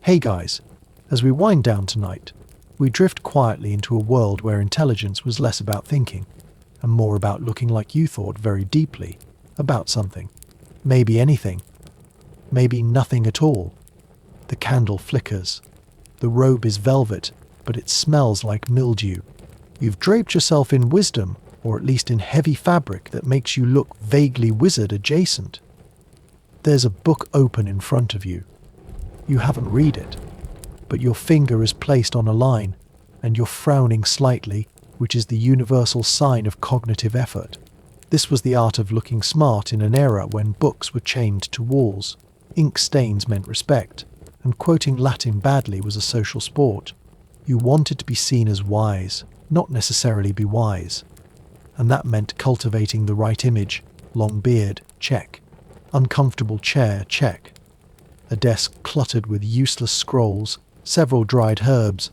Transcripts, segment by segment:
Hey guys, as we wind down tonight, we drift quietly into a world where intelligence was less about thinking and more about looking like you thought very deeply about something. Maybe anything. Maybe nothing at all. The candle flickers. The robe is velvet, but it smells like mildew. You've draped yourself in wisdom, or at least in heavy fabric that makes you look vaguely wizard adjacent. There's a book open in front of you. You haven't read it, but your finger is placed on a line, and you're frowning slightly, which is the universal sign of cognitive effort. This was the art of looking smart in an era when books were chained to walls, ink stains meant respect, and quoting Latin badly was a social sport. You wanted to be seen as wise, not necessarily be wise. And that meant cultivating the right image. Long beard, check. Uncomfortable chair, check. A desk cluttered with useless scrolls, several dried herbs,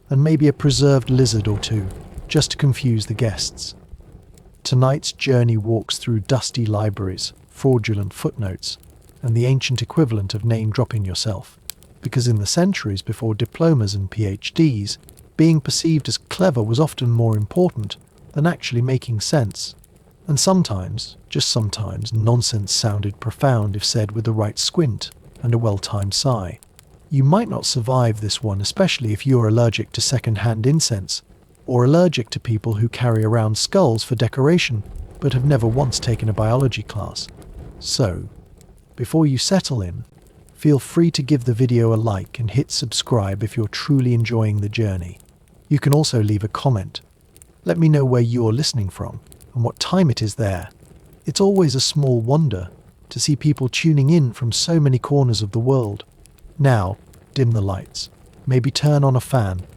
and maybe a preserved lizard or two, just to confuse the guests. Tonight's journey walks through dusty libraries, fraudulent footnotes, and the ancient equivalent of name-dropping yourself. Because in the centuries before diplomas and PhDs, being perceived as clever was often more important than actually making sense. And sometimes, just sometimes, nonsense sounded profound if said with the right squint and a well-timed sigh. You might not survive this one, especially if you're allergic to second-hand incense, or allergic to people who carry around skulls for decoration, but have never once taken a biology class. So, before you settle in, feel free to give the video a like and hit subscribe if you're truly enjoying the journey. You can also leave a comment. Let me know where you're listening from and what time it is there. It's always a small wonder to see people tuning in from so many corners of the world. Now, dim the lights, maybe turn on a fan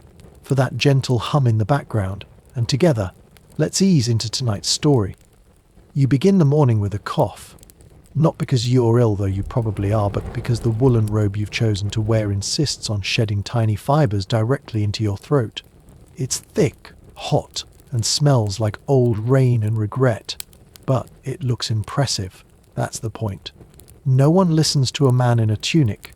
for that gentle hum in the background, and together, let's ease into tonight's story. You begin the morning with a cough, not because you're ill, though you probably are, but because the woolen robe you've chosen to wear insists on shedding tiny fibers directly into your throat. It's thick, hot, and smells like old rain and regret, but it looks impressive. That's the point. No one listens to a man in a tunic,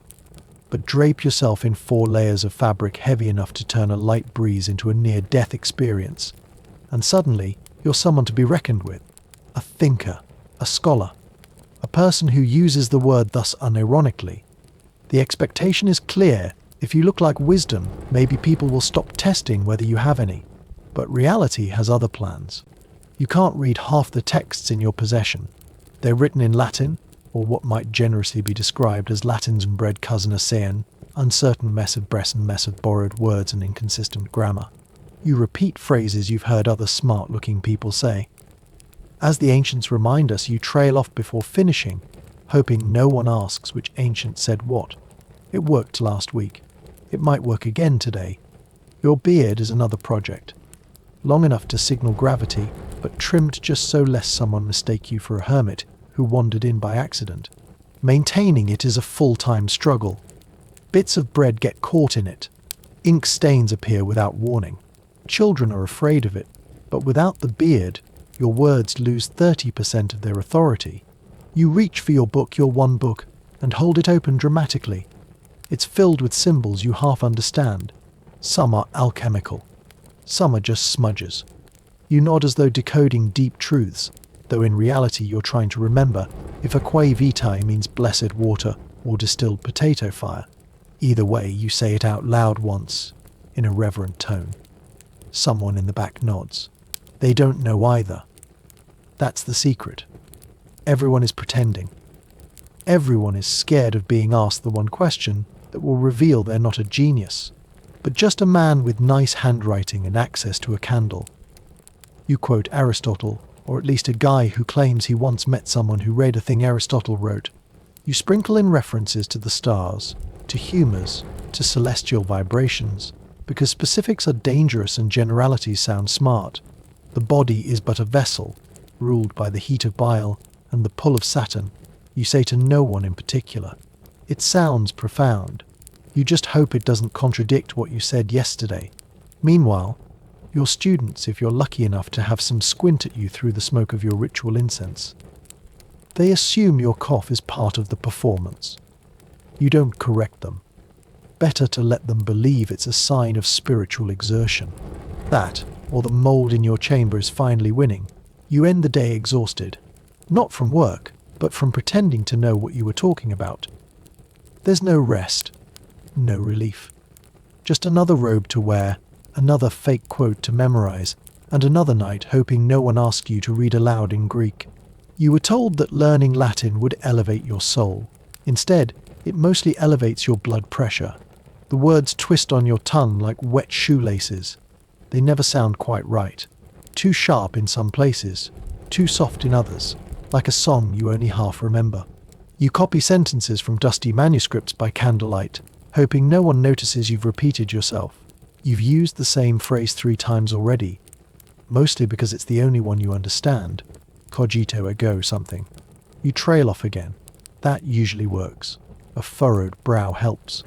but drape yourself in 4 layers of fabric heavy enough to turn a light breeze into a near-death experience. And suddenly, you're someone to be reckoned with. A thinker, a scholar, a person who uses the word thus unironically. The expectation is clear. If you look like wisdom, maybe people will stop testing whether you have any. But reality has other plans. You can't read half the texts in your possession. They're written in Latin, or what might generously be described as Latin's inbred cousin Asean, uncertain mess of breath and mess of borrowed words and inconsistent grammar. You repeat phrases you've heard other smart-looking people say. As the ancients remind us, you trail off before finishing, hoping no one asks which ancient said what. It worked last week. It might work again today. Your beard is another project. Long enough to signal gravity, but trimmed just so lest someone mistake you for a hermit who wandered in by accident. Maintaining it is a full-time struggle. Bits of bread get caught in it. Ink stains appear without warning. Children are afraid of it, but without the beard, your words lose 30% of their authority. You reach for your book, your one book, and hold it open dramatically. It's filled with symbols you half understand. Some are alchemical. Some are just smudges. You nod as though decoding deep truths, though in reality you're trying to remember if aquae vitae means blessed water or distilled potato fire. Either way, you say it out loud once, in a reverent tone. Someone in the back nods. They don't know either. That's the secret. Everyone is pretending. Everyone is scared of being asked the one question that will reveal they're not a genius, but just a man with nice handwriting and access to a candle. You quote Aristotle, or at least a guy who claims he once met someone who read a thing Aristotle wrote. You sprinkle in references to the stars, to humours, to celestial vibrations, because specifics are dangerous and generalities sound smart. The body is but a vessel, ruled by the heat of bile and the pull of Saturn. You say to no one in particular. It sounds profound. You just hope it doesn't contradict what you said yesterday. Meanwhile, your students, if you're lucky enough to have some squint at you through the smoke of your ritual incense, they assume your cough is part of the performance. You don't correct them. better to let them believe it's a sign of spiritual exertion. That, or the mold in your chamber is finally winning. You end the day exhausted. Not from work, but from pretending to know what you were talking about. There's no rest, no relief. Just another robe to wear, another fake quote to memorize, and another night hoping no one asked you to read aloud in Greek. You were told that learning Latin would elevate your soul. Instead, it mostly elevates your blood pressure. The words twist on your tongue like wet shoelaces. They never sound quite right. Too sharp in some places, too soft in others, like a song you only half remember. You copy sentences from dusty manuscripts by candlelight, hoping no one notices you've repeated yourself. You've used the same phrase 3 times already, mostly because it's the only one you understand. Cogito ergo something. You trail off again. That usually works. A furrowed brow helps.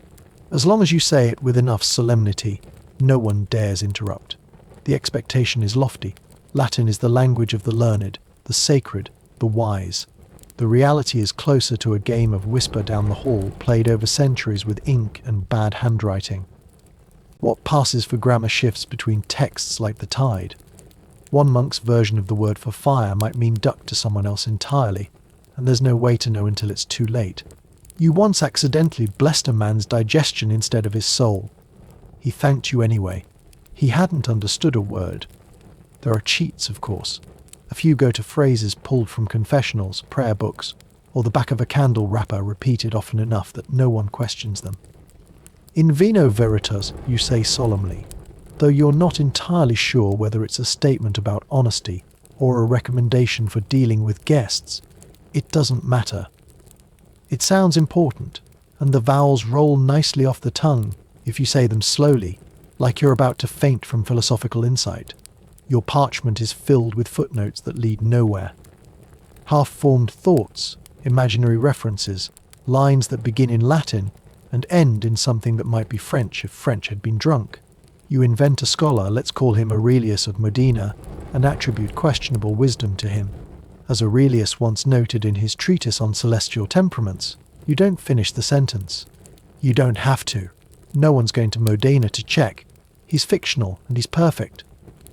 As long as you say it with enough solemnity, no one dares interrupt. The expectation is lofty. Latin is the language of the learned, the sacred, the wise. The reality is closer to a game of whisper down the hall played over centuries with ink and bad handwriting. What passes for grammar shifts between texts like the tide. One monk's version of the word for fire might mean duck to someone else entirely, and there's no way to know until it's too late. You once accidentally blessed a man's digestion instead of his soul. He thanked you anyway. He hadn't understood a word. There are cheats, of course. A few go to phrases pulled from confessionals, prayer books, or the back of a candle wrapper repeated often enough that no one questions them. In vino veritas, you say solemnly, though you're not entirely sure whether it's a statement about honesty or a recommendation for dealing with guests. It doesn't matter. It sounds important, and the vowels roll nicely off the tongue if you say them slowly, like you're about to faint from philosophical insight. Your parchment is filled with footnotes that lead nowhere. Half-formed thoughts, imaginary references, lines that begin in Latin and end in something that might be French if French had been drunk. You invent a scholar, let's call him Aurelius of Modena, and attribute questionable wisdom to him. As Aurelius once noted in his treatise on celestial temperaments, you don't finish the sentence. You don't have to. No one's going to Modena to check. He's fictional and he's perfect.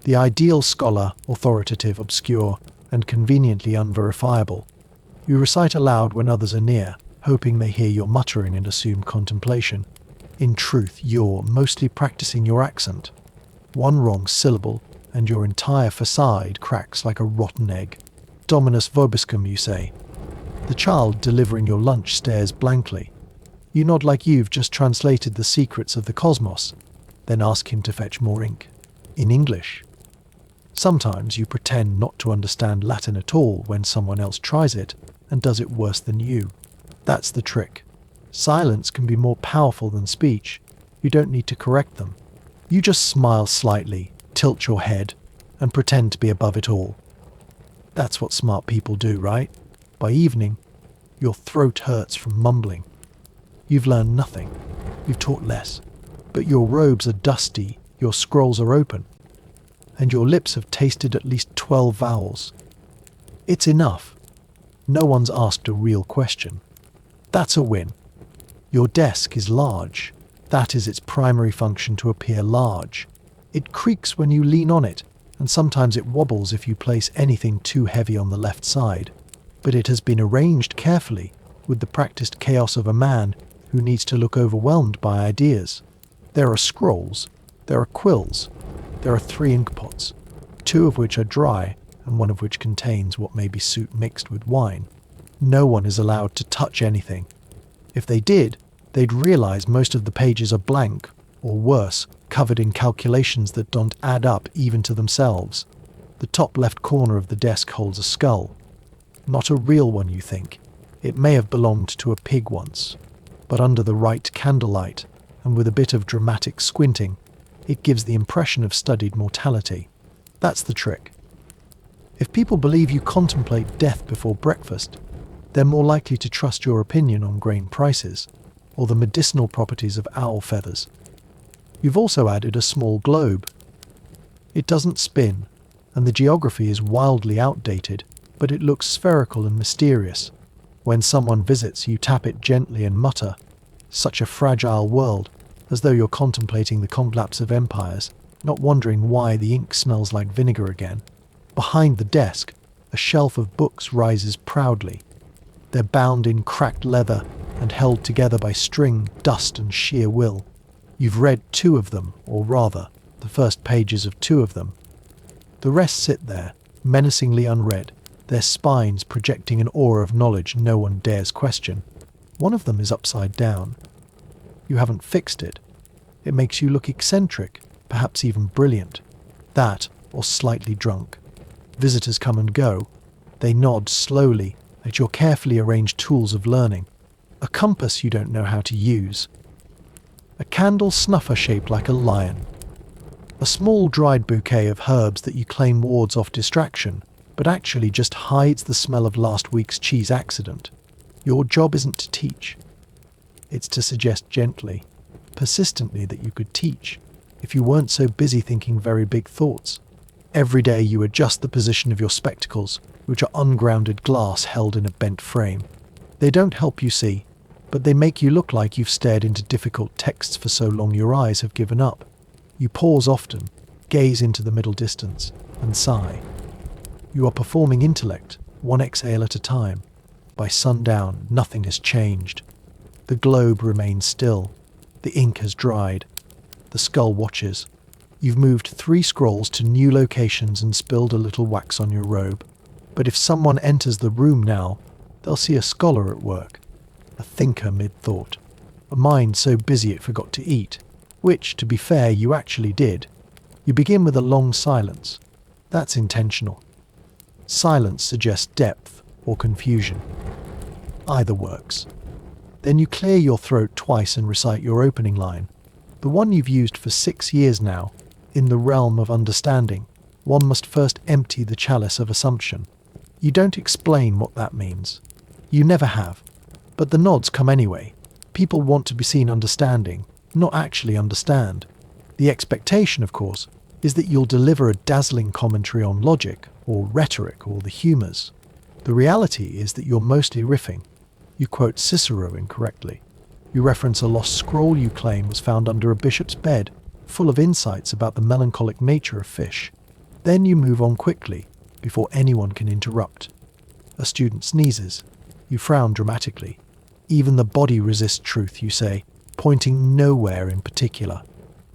The ideal scholar, authoritative, obscure, and conveniently unverifiable. You recite aloud when others are near, hoping they hear your muttering and assume contemplation. In truth, you're mostly practicing your accent. One wrong syllable, and your entire facade cracks like a rotten egg. Dominus vobiscum, you say. The child delivering your lunch stares blankly. You nod like you've just translated the secrets of the cosmos, then ask him to fetch more ink. In English. Sometimes you pretend not to understand Latin at all when someone else tries it and does it worse than you. That's the trick. Silence can be more powerful than speech. You don't need to correct them. You just smile slightly, tilt your head, and pretend to be above it all. That's what smart people do, right? By evening, your throat hurts from mumbling. You've learned nothing. You've taught less. But your robes are dusty, your scrolls are open, and your lips have tasted at least 12 vowels. It's enough. No one's asked a real question. That's a win. Your desk is large. That is its primary function, to appear large. It creaks when you lean on it, and sometimes it wobbles if you place anything too heavy on the left side. But it has been arranged carefully, with the practiced chaos of a man who needs to look overwhelmed by ideas. There are scrolls, there are quills, there are 3 ink pots, 2 of which are dry and 1 of which contains what may be soup mixed with wine. No one is allowed to touch anything. If they did, they'd realize most of the pages are blank, or worse, covered in calculations that don't add up even to themselves. The top left corner of the desk holds a skull. Not a real one, you think. It may have belonged to a pig once. But under the right candlelight, and with a bit of dramatic squinting, it gives the impression of studied mortality. That's the trick. If people believe you contemplate death before breakfast, they're more likely to trust your opinion on grain prices, or the medicinal properties of owl feathers. You've also added a small globe. It doesn't spin, and the geography is wildly outdated, but it looks spherical and mysterious. When someone visits, you tap it gently and mutter, "Such a fragile world," as though you're contemplating the collapse of empires, not wondering why the ink smells like vinegar again. Behind the desk, a shelf of books rises proudly. They're bound in cracked leather and held together by string, dust, and sheer will. You've read 2 of them, or rather, the first pages of 2 of them. The rest sit there, menacingly unread, their spines projecting an aura of knowledge no one dares question. One of them is upside down. You haven't fixed it. It makes you look eccentric, perhaps even brilliant. That, or slightly drunk. Visitors come and go. They nod slowly at your carefully arranged tools of learning. A compass you don't know how to use. A candle snuffer shaped like a lion. A small dried bouquet of herbs that you claim wards off distraction, but actually just hides the smell of last week's cheese accident. Your job isn't to teach. It's to suggest gently, persistently that you could teach, if you weren't so busy thinking very big thoughts. Every day you adjust the position of your spectacles, which are ungrounded glass held in a bent frame. They don't help you see, but they make you look like you've stared into difficult texts for so long your eyes have given up. You pause often, gaze into the middle distance, and sigh. You are performing intellect, one exhale at a time. By sundown, nothing has changed. The globe remains still. The ink has dried. The skull watches. You've moved 3 scrolls to new locations and spilled a little wax on your robe. But if someone enters the room now, they'll see a scholar at work, a thinker mid-thought, a mind so busy it forgot to eat, which, to be fair, you actually did. You begin with a long silence. That's intentional. Silence suggests depth or confusion. Either works. Then you clear your throat twice and recite your opening line, the one you've used for 6 years now. In the realm of understanding, one must first empty the chalice of assumption. You don't explain what that means. You never have. But the nods come anyway. People want to be seen understanding, not actually understand. The expectation, of course, is that you'll deliver a dazzling commentary on logic, or rhetoric, or the humours. The reality is that you're mostly riffing. You quote Cicero incorrectly. You reference a lost scroll you claim was found under a bishop's bed, full of insights about the melancholic nature of fish. Then you move on quickly, before anyone can interrupt. A student sneezes. You frown dramatically. Even the body resists truth, you say, pointing nowhere in particular.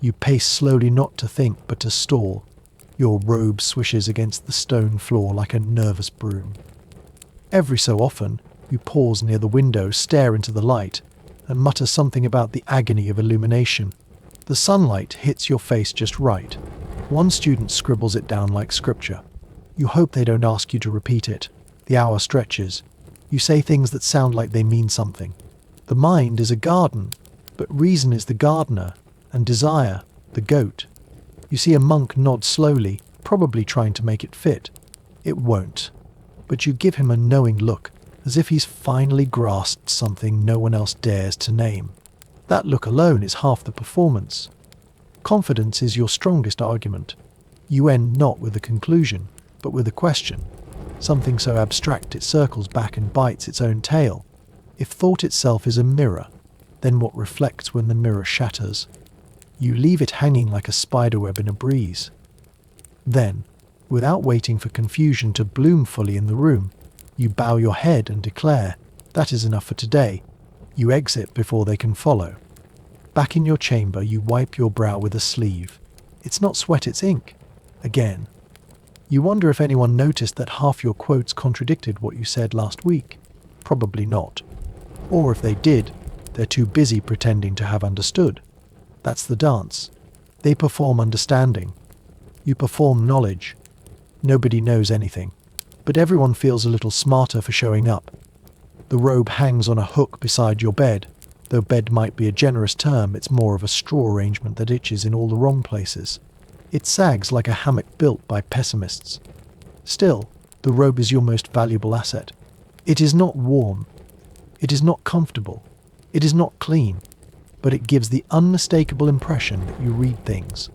You pace slowly, not to think, but to stall. Your robe swishes against the stone floor like a nervous broom. Every so often, you pause near the window, stare into the light, and mutter something about the agony of illumination. The sunlight hits your face just right. One student scribbles it down like scripture. You hope they don't ask you to repeat it. The hour stretches. You say things that sound like they mean something. The mind is a garden, but reason is the gardener, and desire, the goat. You see a monk nod slowly, probably trying to make it fit. It won't. But you give him a knowing look, as if he's finally grasped something no one else dares to name. That look alone is half the performance. Confidence is your strongest argument. You end not with a conclusion, but with a question. Something so abstract it circles back and bites its own tail. If thought itself is a mirror, then what reflects when the mirror shatters? You leave it hanging like a spiderweb in a breeze. Then, without waiting for confusion to bloom fully in the room, you bow your head and declare, "That is enough for today." You exit before they can follow. Back in your chamber, you wipe your brow with a sleeve. It's not sweat, it's ink. Again. You wonder if anyone noticed that half your quotes contradicted what you said last week. Probably not. Or if they did, they're too busy pretending to have understood. That's the dance. They perform understanding. You perform knowledge. Nobody knows anything, but everyone feels a little smarter for showing up. The robe hangs on a hook beside your bed. Though bed might be a generous term, it's more of a straw arrangement that itches in all the wrong places. It sags like a hammock built by pessimists. Still, the robe is your most valuable asset. It is not warm. It is not comfortable. It is not clean. But it gives the unmistakable impression that you read things.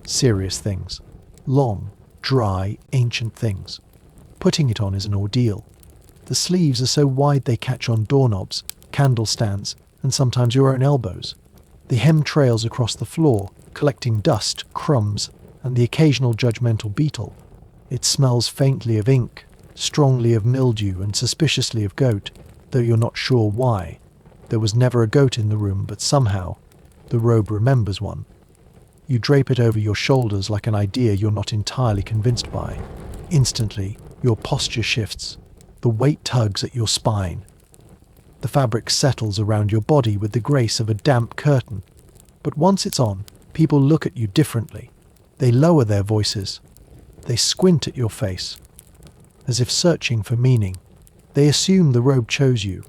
Serious things. Long, dry, ancient things. Putting it on is an ordeal. The sleeves are so wide they catch on doorknobs, candle stands, and sometimes your own elbows. The hem trails across the floor, collecting dust, crumbs, and the occasional judgmental beetle. It smells faintly of ink, strongly of mildew, and suspiciously of goat, though you're not sure why. There was never a goat in the room, but somehow, the robe remembers one. You drape it over your shoulders like an idea you're not entirely convinced by. Instantly, your posture shifts. The weight tugs at your spine. The fabric settles around your body with the grace of a damp curtain. But once it's on, people look at you differently. They lower their voices. They squint at your face, as if searching for meaning. They assume the robe chose you.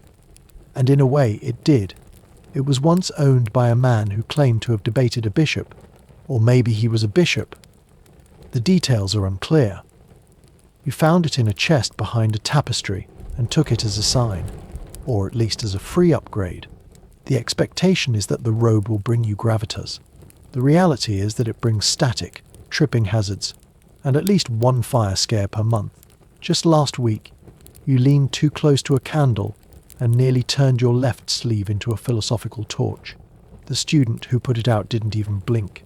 And in a way, it did. It was once owned by a man who claimed to have debated a bishop. Or maybe he was a bishop. The details are unclear. You found it in a chest behind a tapestry and took it as a sign, or at least as a free upgrade. The expectation is that the robe will bring you gravitas. The reality is that it brings static, tripping hazards, and at least one fire scare per month. Just last week, you leaned too close to a candle and nearly turned your left sleeve into a philosophical torch. The student who put it out didn't even blink.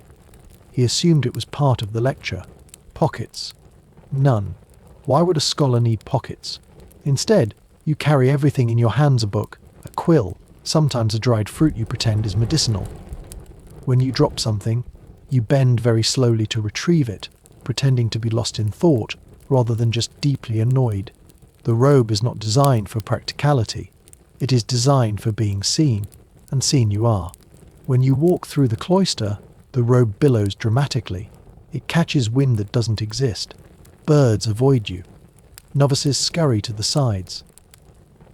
He assumed it was part of the lecture. Pockets. None. Why would a scholar need pockets? Instead, you carry everything in your hands: a book, a quill, sometimes a dried fruit you pretend is medicinal. When you drop something, you bend very slowly to retrieve it, pretending to be lost in thought rather than just deeply annoyed. The robe is not designed for practicality. It is designed for being seen, and seen you are. When you walk through the cloister, the robe billows dramatically. It catches wind that doesn't exist. Birds avoid you. Novices scurry to the sides.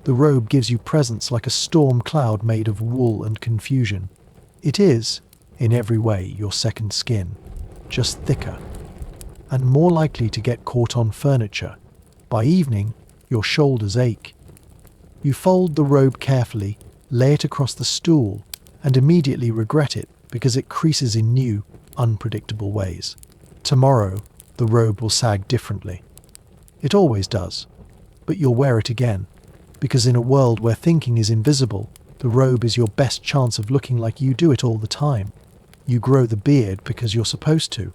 The robe gives you presence like a storm cloud made of wool and confusion. It is, in every way, your second skin, just thicker, and more likely to get caught on furniture. By evening, your shoulders ache. You fold the robe carefully, lay it across the stool, and immediately regret it because it creases in new, unpredictable ways. Tomorrow, the robe will sag differently. It always does, but you'll wear it again, because in a world where thinking is invisible, the robe is your best chance of looking like you do it all the time. You grow the beard because you're supposed to.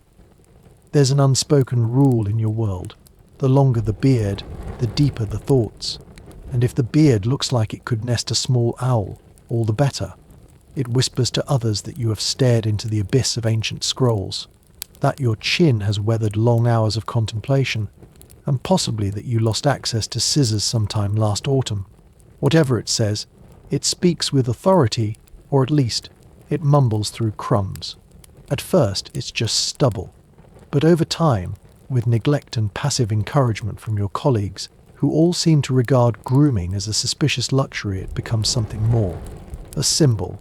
There's an unspoken rule in your world. The longer the beard, the deeper the thoughts. And if the beard looks like it could nest a small owl, all the better. It whispers to others that you have stared into the abyss of ancient scrolls, that your chin has weathered long hours of contemplation, and possibly that you lost access to scissors sometime last autumn. Whatever it says, it speaks with authority, or at least, it mumbles through crumbs. At first, it's just stubble. But over time, with neglect and passive encouragement from your colleagues, who all seem to regard grooming as a suspicious luxury, it becomes something more. A symbol,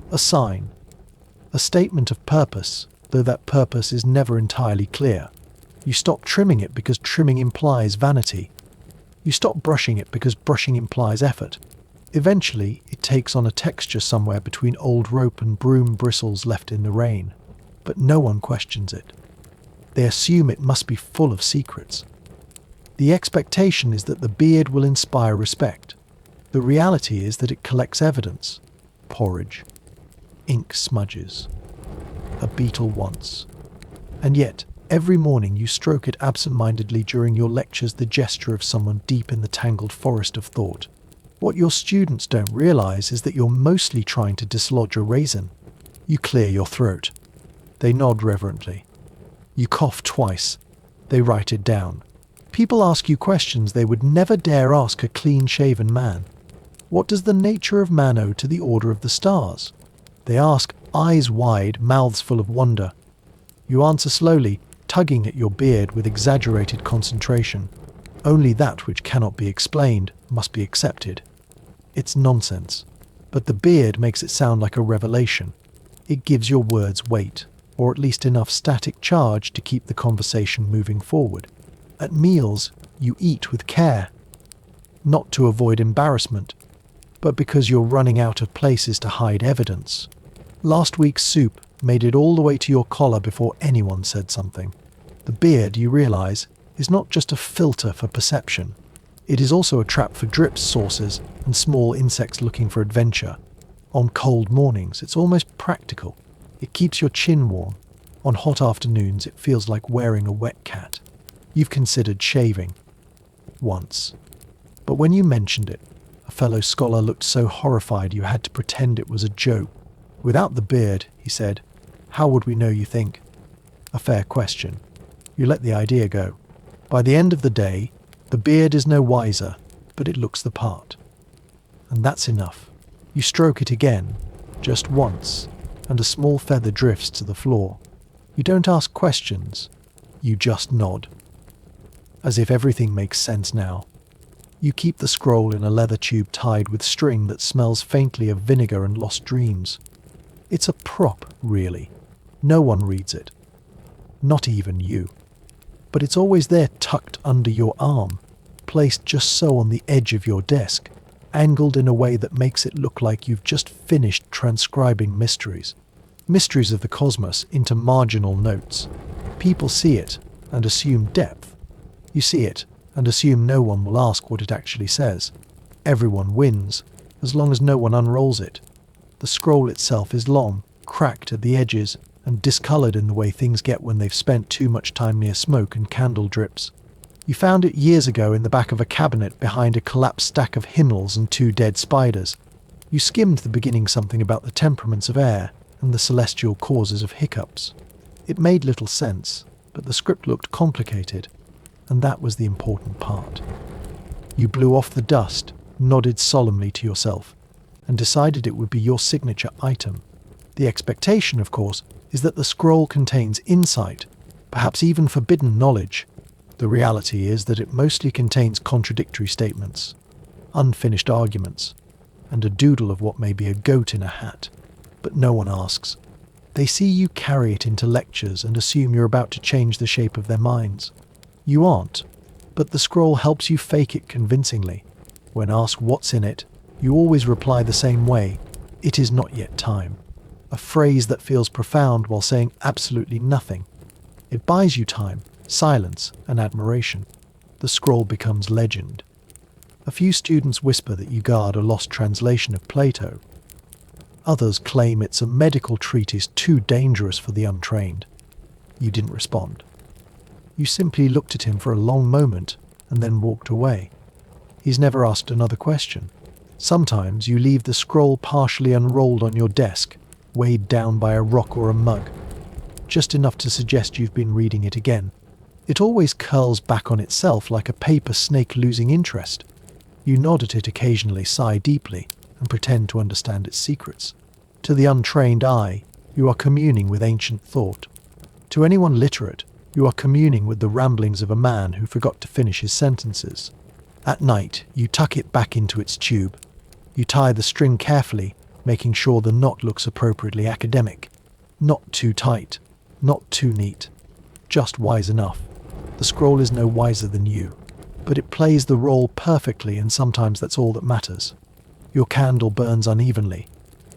a sign, a statement of purpose, though that purpose is never entirely clear. You stop trimming it because trimming implies vanity. You stop brushing it because brushing implies effort. Eventually, it takes on a texture somewhere between old rope and broom bristles left in the rain. But no one questions it. They assume it must be full of secrets. The expectation is that the beard will inspire respect. The reality is that it collects evidence. Porridge. Ink smudges. A beetle once. And yet, every morning you stroke it absent-mindedly during your lectures, the gesture of someone deep in the tangled forest of thought. What your students don't realize is that you're mostly trying to dislodge a raisin. You clear your throat. They nod reverently. You cough twice. They write it down. People ask you questions they would never dare ask a clean-shaven man. What does the nature of man owe to the order of the stars? They ask, eyes wide, mouths full of wonder. You answer slowly, tugging at your beard with exaggerated concentration. Only that which cannot be explained must be accepted. It's nonsense, but the beard makes it sound like a revelation. It gives your words weight, or at least enough static charge to keep the conversation moving forward. At meals, you eat with care, not to avoid embarrassment, but because you're running out of places to hide evidence. Last week's soup made it all the way to your collar before anyone said something. The beard, you realize, is not just a filter for perception. It is also a trap for drips, sauces, and small insects looking for adventure. On cold mornings, it's almost practical. It keeps your chin warm. On hot afternoons, it feels like wearing a wet cat. You've considered shaving. Once. But when you mentioned it, a fellow scholar looked so horrified you had to pretend it was a joke. Without the beard, he said, how would we know you think? A fair question. You let the idea go. By the end of the day, the beard is no wiser, but it looks the part. And that's enough. You stroke it again, just once, and a small feather drifts to the floor. You don't ask questions, you just nod. As if everything makes sense now. You keep the scroll in a leather tube tied with string that smells faintly of vinegar and lost dreams. It's a prop, really. No one reads it. Not even you. But it's always there tucked under your arm, placed just so on the edge of your desk, angled in a way that makes it look like you've just finished transcribing mysteries. Mysteries of the cosmos into marginal notes. People see it and assume depth. You see it and assume no one will ask what it actually says. Everyone wins, as long as no one unrolls it. The scroll itself is long, cracked at the edges, and discoloured in the way things get when they've spent too much time near smoke and candle drips. You found it years ago in the back of a cabinet behind a collapsed stack of hymnals and 2 dead spiders. You skimmed the beginning something about the temperaments of air and the celestial causes of hiccups. It made little sense, but the script looked complicated, and that was the important part. You blew off the dust, nodded solemnly to yourself, and decided it would be your signature item. The expectation, of course, is that the scroll contains insight, perhaps even forbidden knowledge. The reality is that it mostly contains contradictory statements, unfinished arguments, and a doodle of what may be a goat in a hat. But no one asks. They see you carry it into lectures and assume you're about to change the shape of their minds. You aren't, but the scroll helps you fake it convincingly. When asked what's in it, you always reply the same way, "It is not yet time." A phrase that feels profound while saying absolutely nothing. It buys you time, silence, and admiration. The scroll becomes legend. A few students whisper that you guard a lost translation of Plato. Others claim it's a medical treatise too dangerous for the untrained. You didn't respond. You simply looked at him for a long moment and then walked away. He's never asked another question. Sometimes you leave the scroll partially unrolled on your desk, weighed down by a rock or a mug, just enough to suggest you've been reading it again. It always curls back on itself like a paper snake losing interest. You nod at it occasionally, sigh deeply, and pretend to understand its secrets. To the untrained eye, you are communing with ancient thought. To anyone literate, you are communing with the ramblings of a man who forgot to finish his sentences. At night, you tuck it back into its tube. You tie the string carefully, making sure the knot looks appropriately academic. Not too tight, not too neat, just wise enough. The scroll is no wiser than you, but it plays the role perfectly, and sometimes that's all that matters. Your candle burns unevenly.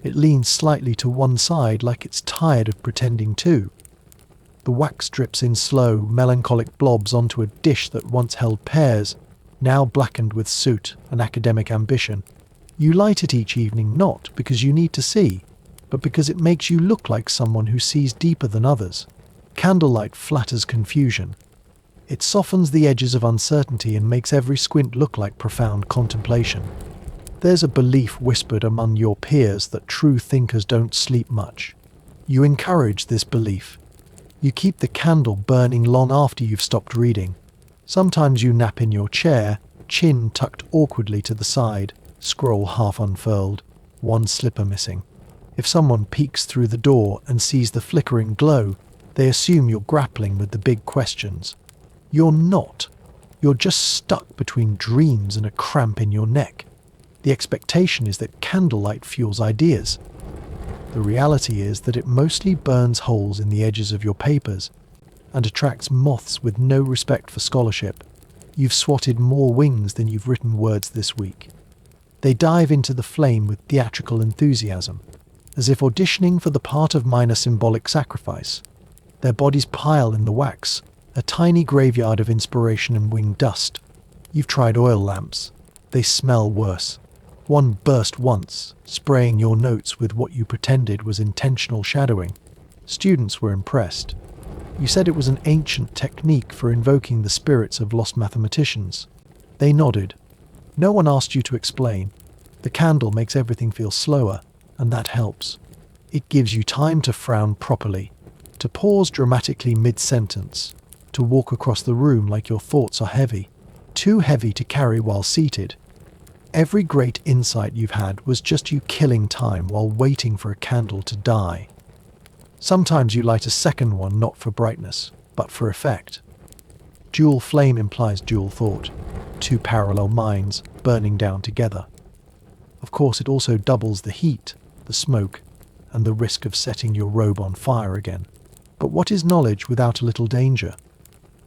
It leans slightly to one side like it's tired of pretending to. The wax drips in slow, melancholic blobs onto a dish that once held pears, now blackened with soot and academic ambition. You light it each evening not because you need to see, but because it makes you look like someone who sees deeper than others. Candlelight flatters confusion. It softens the edges of uncertainty and makes every squint look like profound contemplation. There's a belief whispered among your peers that true thinkers don't sleep much. You encourage this belief. You keep the candle burning long after you've stopped reading. Sometimes you nap in your chair, chin tucked awkwardly to the side, scroll half unfurled, one slipper missing. If someone peeks through the door and sees the flickering glow, they assume you're grappling with the big questions. You're not. You're just stuck between dreams and a cramp in your neck. The expectation is that candlelight fuels ideas. The reality is that it mostly burns holes in the edges of your papers and attracts moths with no respect for scholarship. You've swatted more wings than you've written words this week. They dive into the flame with theatrical enthusiasm, as if auditioning for the part of minor symbolic sacrifice. Their bodies pile in the wax, a tiny graveyard of inspiration and winged dust. You've tried oil lamps. They smell worse. One burst once, spraying your notes with what you pretended was intentional shadowing. Students were impressed. You said it was an ancient technique for invoking the spirits of lost mathematicians. They nodded. No one asked you to explain. The candle makes everything feel slower, and that helps. It gives you time to frown properly, to pause dramatically mid-sentence, to walk across the room like your thoughts are heavy, too heavy to carry while seated. Every great insight you've had was just you killing time while waiting for a candle to die. Sometimes you light a second one not for brightness, but for effect. Dual flame implies dual thought, two parallel minds burning down together. Of course, it also doubles the heat, the smoke, and the risk of setting your robe on fire again. But what is knowledge without a little danger?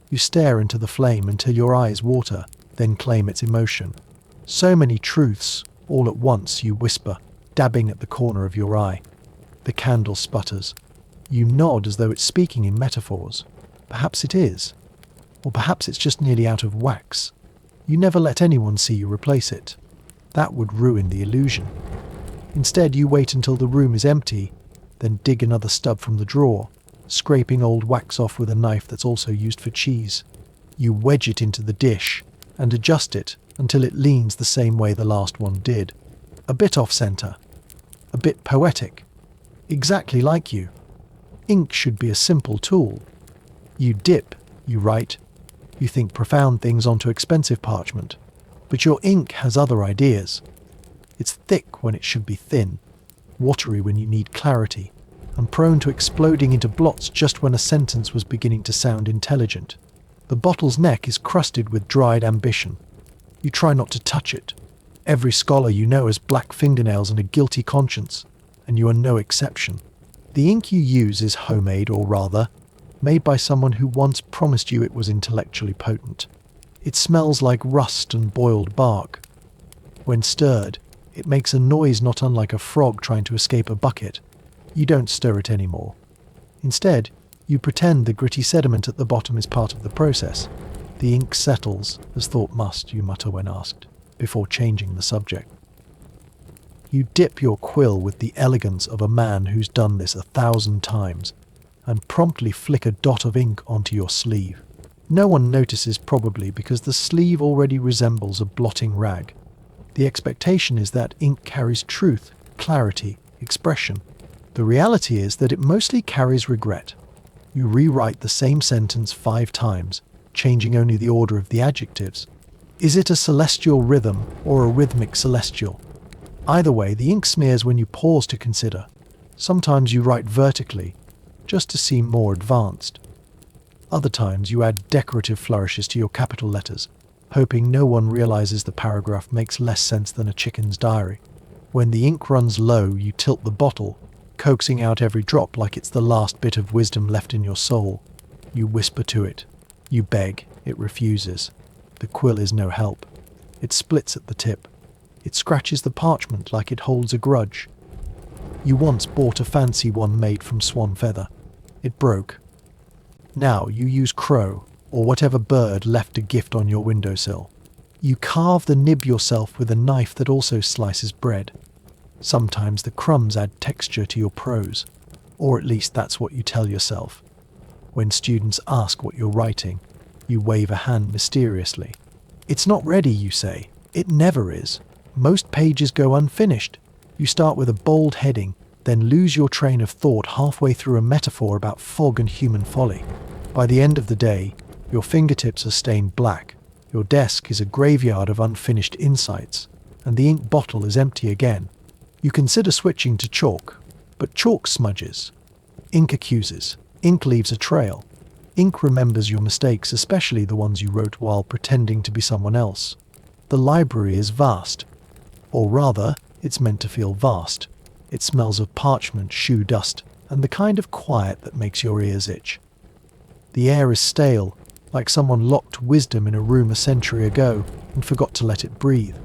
You stare into the flame until your eyes water, then claim its emotion. So many truths, all at once, you whisper, dabbing at the corner of your eye. The candle sputters. You nod as though it's speaking in metaphors. Perhaps it is. Or perhaps it's just nearly out of wax. You never let anyone see you replace it. That would ruin the illusion. Instead, you wait until the room is empty, then dig another stub from the drawer, scraping old wax off with a knife that's also used for cheese. You wedge it into the dish and adjust it until it leans the same way the last one did. A bit off-center. A bit poetic. Exactly like you. Ink should be a simple tool. You dip, you write, you think profound things onto expensive parchment. But your ink has other ideas. It's thick when it should be thin, watery when you need clarity, and prone to exploding into blots just when a sentence was beginning to sound intelligent. The bottle's neck is crusted with dried ambition. You try not to touch it. Every scholar you know has black fingernails and a guilty conscience, and you are no exception. The ink you use is homemade, or rather, made by someone who once promised you it was intellectually potent. It smells like rust and boiled bark. When stirred, it makes a noise not unlike a frog trying to escape a bucket. You don't stir it anymore. Instead, you pretend the gritty sediment at the bottom is part of the process. The ink settles, as thought must, you mutter when asked, before changing the subject. You dip your quill with the elegance of a man who's done this 1,000 times, and promptly flick a dot of ink onto your sleeve. No one notices probably because the sleeve already resembles a blotting rag. The expectation is that ink carries truth, clarity, expression. The reality is that it mostly carries regret. You rewrite the same sentence 5 times, changing only the order of the adjectives. Is it a celestial rhythm or a rhythmic celestial? Either way, the ink smears when you pause to consider. Sometimes you write vertically, just to seem more advanced. Other times you add decorative flourishes to your capital letters, hoping no one realizes the paragraph makes less sense than a chicken's diary. When the ink runs low, you tilt the bottle, coaxing out every drop like it's the last bit of wisdom left in your soul. You whisper to it. You beg. It refuses. The quill is no help. It splits at the tip. It scratches the parchment like it holds a grudge. You once bought a fancy one made from swan feather. It broke. Now you use crow, or whatever bird left a gift on your windowsill. You carve the nib yourself with a knife that also slices bread. Sometimes the crumbs add texture to your prose, or at least that's what you tell yourself. When students ask what you're writing, you wave a hand mysteriously. It's not ready, you say. It never is. Most pages go unfinished. You start with a bold heading, then lose your train of thought halfway through a metaphor about fog and human folly. By the end of the day, your fingertips are stained black, your desk is a graveyard of unfinished insights, and the ink bottle is empty again. You consider switching to chalk, but chalk smudges. Ink accuses. Ink leaves a trail. Ink remembers your mistakes, especially the ones you wrote while pretending to be someone else. The library is vast. Or rather, it's meant to feel vast. It smells of parchment, shoe dust, and the kind of quiet that makes your ears itch. The air is stale, like someone locked wisdom in a room a century ago and forgot to let it breathe.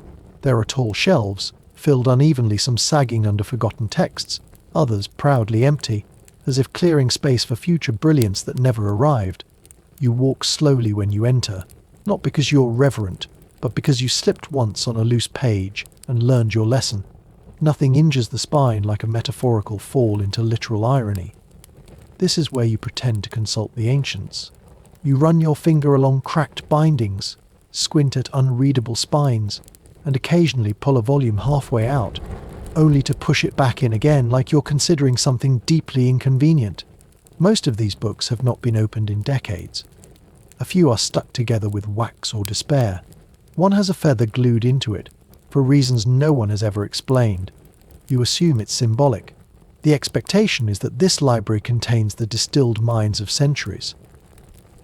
There are tall shelves, filled unevenly, some sagging under forgotten texts, others proudly empty, as if clearing space for future brilliance that never arrived. You walk slowly when you enter, not because you're reverent, but because you slipped once on a loose page and learned your lesson. Nothing injures the spine like a metaphorical fall into literal irony. This is where you pretend to consult the ancients. You run your finger along cracked bindings, squint at unreadable spines, and occasionally pull a volume halfway out, only to push it back in again like you're considering something deeply inconvenient. Most of these books have not been opened in decades. A few are stuck together with wax or despair. One has a feather glued into it, for reasons no one has ever explained. You assume it's symbolic. The expectation is that this library contains the distilled minds of centuries.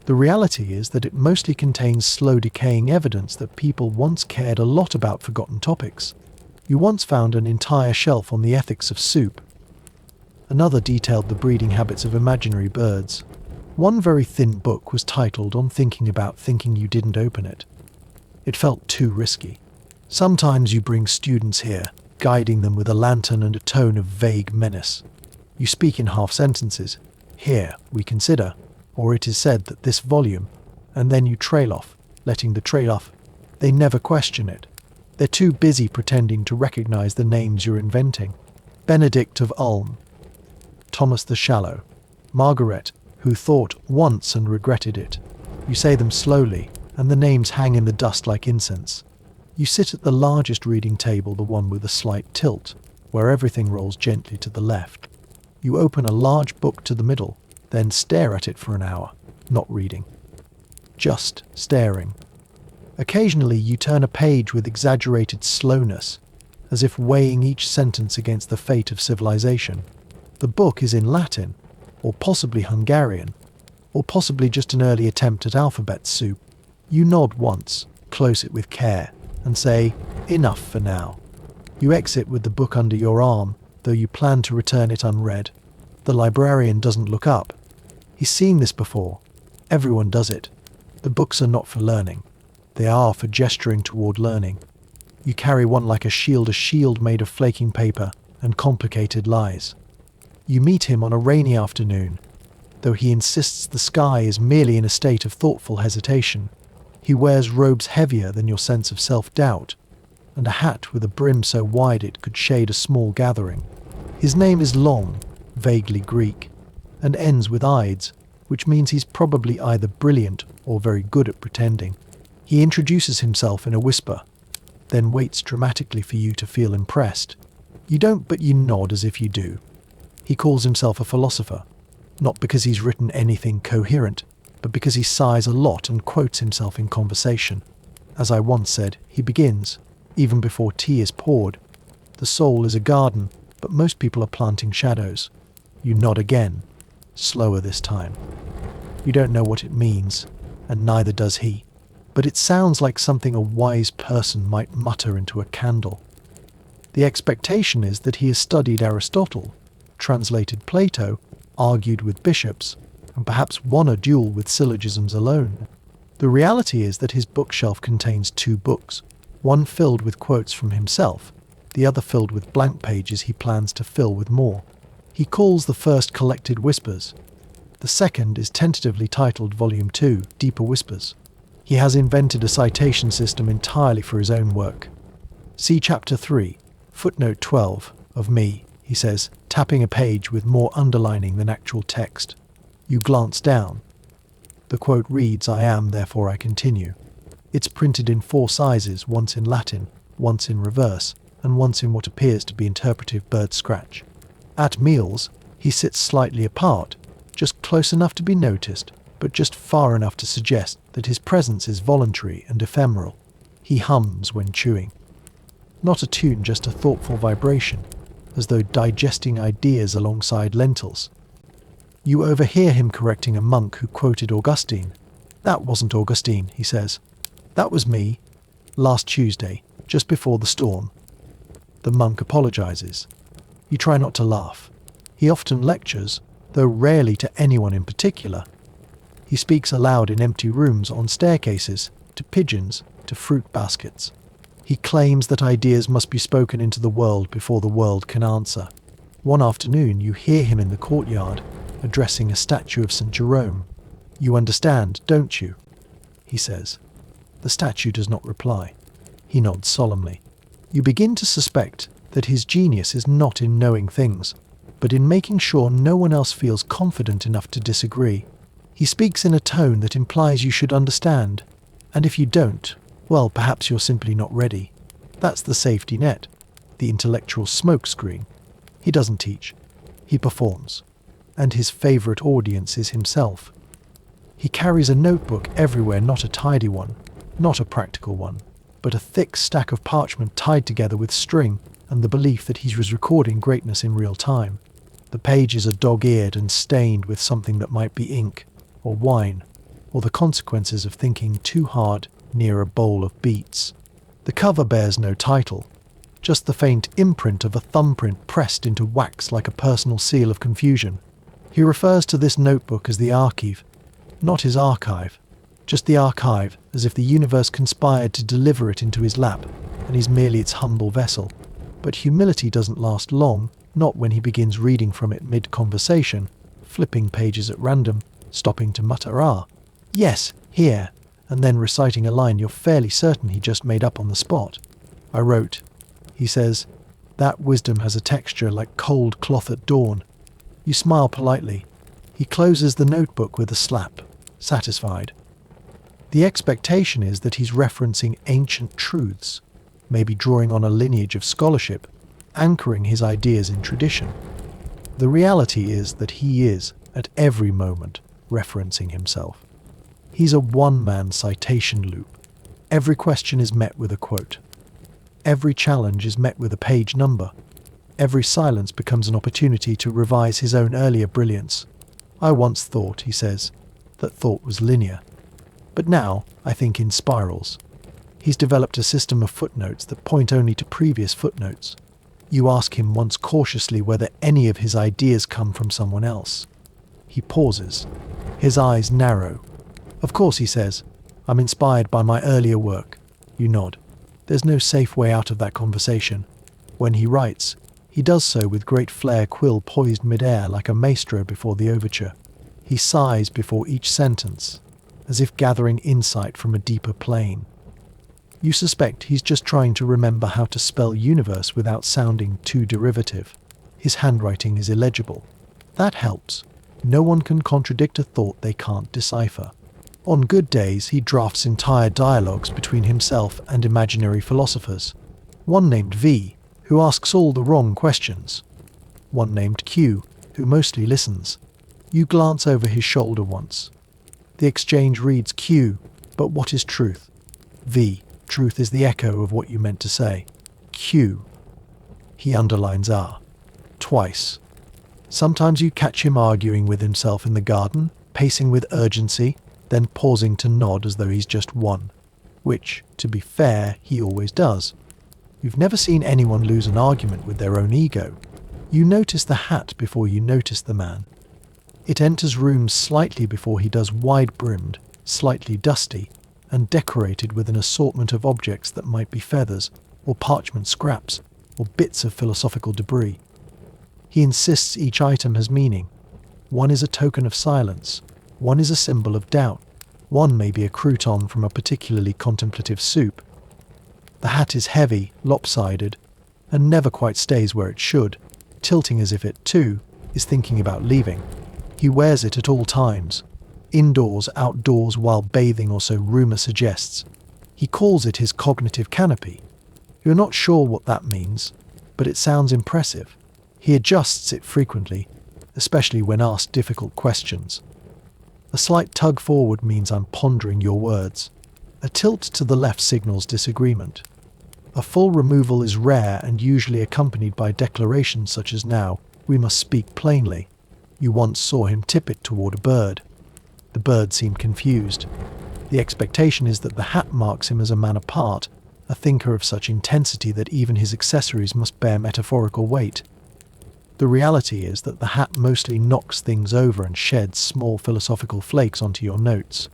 The reality is that it mostly contains slow decaying evidence that people once cared a lot about forgotten topics. You once found an entire shelf on the ethics of soup. Another detailed the breeding habits of imaginary birds. One very thin book was titled On Thinking About Thinking You Didn't Open It. It felt too risky. Sometimes you bring students here, guiding them with a lantern and a tone of vague menace. You speak in half sentences. Here, we consider, or it is said that this volume, and then you trail off, letting the trail off. They never question it. They're too busy pretending to recognize the names you're inventing. Benedict of Ulm, Thomas the Shallow, Margaret, who thought once and regretted it. You say them slowly, and the names hang in the dust like incense. You sit at the largest reading table, the one with a slight tilt, where everything rolls gently to the left. You open a large book to the middle, then stare at it for an hour, not reading. Just staring. Occasionally you turn a page with exaggerated slowness, as if weighing each sentence against the fate of civilization. The book is in Latin, or possibly Hungarian, or possibly just an early attempt at alphabet soup. You nod once, close it with care, and say, enough for now. You exit with the book under your arm, though you plan to return it unread. The librarian doesn't look up. He's seen this before. Everyone does it. The books are not for learning. They are for gesturing toward learning. You carry one like a shield made of flaking paper and complicated lies. You meet him on a rainy afternoon, though he insists the sky is merely in a state of thoughtful hesitation. He wears robes heavier than your sense of self-doubt, and a hat with a brim so wide it could shade a small gathering. His name is long, vaguely Greek, and ends with Ides, which means he's probably either brilliant or very good at pretending. He introduces himself in a whisper, then waits dramatically for you to feel impressed. You don't, but you nod as if you do. He calls himself a philosopher, not because he's written anything coherent, but because he sighs a lot and quotes himself in conversation. As I once said, he begins, even before tea is poured. The soul is a garden, but most people are planting shadows. You nod again, slower this time. You don't know what it means, and neither does he, but it sounds like something a wise person might mutter into a candle. The expectation is that he has studied Aristotle, translated Plato, argued with bishops, and perhaps won a duel with syllogisms alone. The reality is that his bookshelf contains two books, one filled with quotes from himself, the other filled with blank pages he plans to fill with more. He calls the first Collected Whispers. The second is tentatively titled Volume 2, Deeper Whispers. He has invented a citation system entirely for his own work. See Chapter 3, footnote 12, of me, he says, tapping a page with more underlining than actual text. You glance down. The quote reads, I am, therefore I continue. It's printed in 4 sizes, once in Latin, once in reverse, and once in what appears to be interpretive bird scratch. At meals, he sits slightly apart, just close enough to be noticed, but just far enough to suggest that his presence is voluntary and ephemeral. He hums when chewing. Not a tune, just a thoughtful vibration, as though digesting ideas alongside lentils. You overhear him correcting a monk who quoted Augustine. That wasn't Augustine, he says. That was me, last Tuesday, just before the storm. The monk apologizes. You try not to laugh. He often lectures, though rarely to anyone in particular. He speaks aloud in empty rooms, on staircases, to pigeons, to fruit baskets. He claims that ideas must be spoken into the world before the world can answer. One afternoon you hear him in the courtyard, addressing a statue of St. Jerome. You understand, don't you? He says. The statue does not reply. He nods solemnly. You begin to suspect that his genius is not in knowing things, but in making sure no one else feels confident enough to disagree. He speaks in a tone that implies you should understand, and if you don't, well, perhaps you're simply not ready. That's the safety net, the intellectual smokescreen. He doesn't teach. He performs. And his favourite audience is himself. He carries a notebook everywhere, not a tidy one, not a practical one, but a thick stack of parchment tied together with string and the belief that he was recording greatness in real time. The pages are dog-eared and stained with something that might be ink, or wine, or the consequences of thinking too hard near a bowl of beets. The cover bears no title, just the faint imprint of a thumbprint pressed into wax like a personal seal of confusion. He refers to this notebook as the archive, not his archive, just the archive, as if the universe conspired to deliver it into his lap, and he's merely its humble vessel. But humility doesn't last long, not when he begins reading from it mid-conversation, flipping pages at random, stopping to mutter, "Ah, yes, here," and then reciting a line you're fairly certain he just made up on the spot. "I wrote," he says, "that wisdom has a texture like cold cloth at dawn." You smile politely. He closes the notebook with a slap, satisfied. The expectation is that he's referencing ancient truths, maybe drawing on a lineage of scholarship, anchoring his ideas in tradition. The reality is that he is, at every moment, referencing himself. He's a one-man citation loop. Every question is met with a quote. Every challenge is met with a page number. Every silence becomes an opportunity to revise his own earlier brilliance. "I once thought," he says, "that thought was linear. But now I think in spirals." He's developed a system of footnotes that point only to previous footnotes. You ask him once cautiously whether any of his ideas come from someone else. He pauses. His eyes narrow. "Of course," he says, "I'm inspired by my earlier work." You nod. There's no safe way out of that conversation. When he writes, he does so with great flair, quill poised mid-air like a maestro before the overture. He sighs before each sentence, as if gathering insight from a deeper plane. You suspect he's just trying to remember how to spell universe without sounding too derivative. His handwriting is illegible. That helps. No one can contradict a thought they can't decipher. On good days, he drafts entire dialogues between himself and imaginary philosophers. One named V, who asks all the wrong questions. One named Q, who mostly listens. You glance over his shoulder once. The exchange reads Q, but what is truth? V, truth is the echo of what you meant to say. Q, he underlines R. Twice. Sometimes you catch him arguing with himself in the garden, pacing with urgency, then pausing to nod as though he's just won. Which, to be fair, he always does. You've never seen anyone lose an argument with their own ego. You notice the hat before you notice the man. It enters rooms slightly before he does, wide-brimmed, slightly dusty, and decorated with an assortment of objects that might be feathers, or parchment scraps, or bits of philosophical debris. He insists each item has meaning. One is a token of silence. One is a symbol of doubt. One may be a crouton from a particularly contemplative soup. The hat is heavy, lopsided, and never quite stays where it should, tilting as if it, too, is thinking about leaving. He wears it at all times, indoors, outdoors, while bathing, or so rumour suggests. He calls it his cognitive canopy. You're not sure what that means, but it sounds impressive. He adjusts it frequently, especially when asked difficult questions. A slight tug forward means I'm pondering your words. A tilt to the left signals disagreement. A full removal is rare and usually accompanied by declarations such as "now, we must speak plainly." You once saw him tip it toward a bird. The bird seemed confused. The expectation is that the hat marks him as a man apart, a thinker of such intensity that even his accessories must bear metaphorical weight. The reality is that the hat mostly knocks things over and sheds small philosophical flakes onto your notes.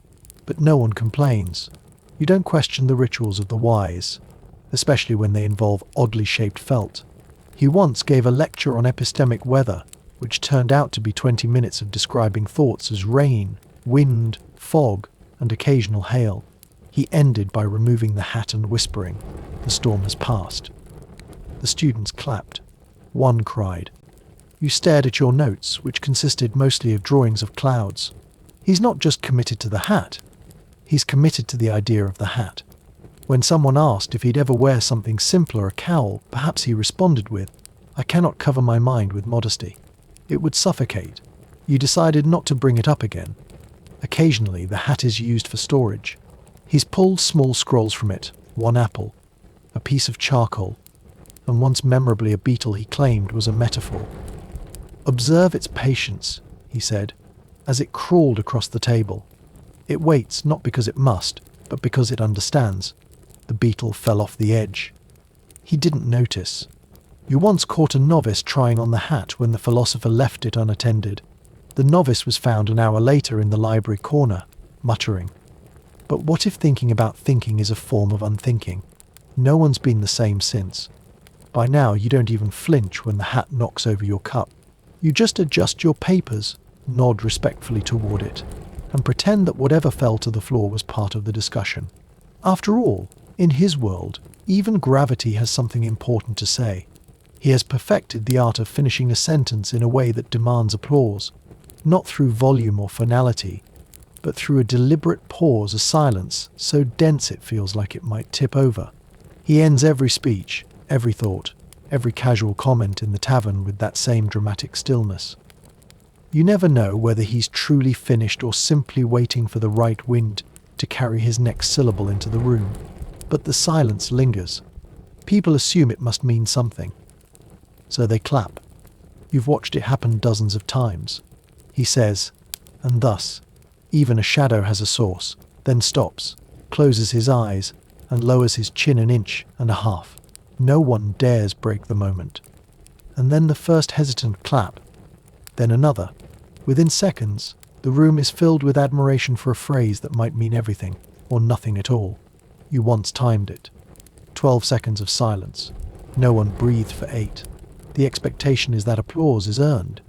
But no one complains. You don't question the rituals of the wise, especially when they involve oddly shaped felt. He once gave a lecture on epistemic weather, which turned out to be 20 minutes of describing thoughts as rain, wind, fog, and occasional hail. He ended by removing the hat and whispering, "The storm has passed." The students clapped. One cried. You stared at your notes, which consisted mostly of drawings of clouds. He's not just committed to the hat. He's committed to the idea of the hat. When someone asked if he'd ever wear something simpler, a cowl, perhaps he responded with, "I cannot cover my mind with modesty. It would suffocate." You decided not to bring it up again. Occasionally, the hat is used for storage. He's pulled small scrolls from it, one apple, a piece of charcoal, and once memorably a beetle he claimed was a metaphor. "Observe its patience," he said, as it crawled across the table. "It waits not because it must, but because it understands." The beetle fell off the edge. He didn't notice. You once caught a novice trying on the hat when the philosopher left it unattended. The novice was found an hour later in the library corner, muttering. But what if thinking about thinking is a form of unthinking? No one's been the same since. By now you don't even flinch when the hat knocks over your cup. You just adjust your papers, nod respectfully toward it, and pretend that whatever fell to the floor was part of the discussion. After all, in his world, even gravity has something important to say. He has perfected the art of finishing a sentence in a way that demands applause, not through volume or finality, but through a deliberate pause, a silence so dense it feels like it might tip over. He ends every speech, every thought, every casual comment in the tavern with that same dramatic stillness. You never know whether he's truly finished or simply waiting for the right wind to carry his next syllable into the room. But the silence lingers. People assume it must mean something. So they clap. You've watched it happen dozens of times. He says, and thus, even a shadow has a source, then stops, closes his eyes, and lowers his chin an inch and a half. No one dares break the moment. And then the first hesitant clap, then another. Within seconds, the room is filled with admiration for a phrase that might mean everything, or nothing at all. You once timed it. 12 seconds of silence. No one breathed for 8. The expectation is that applause is earned.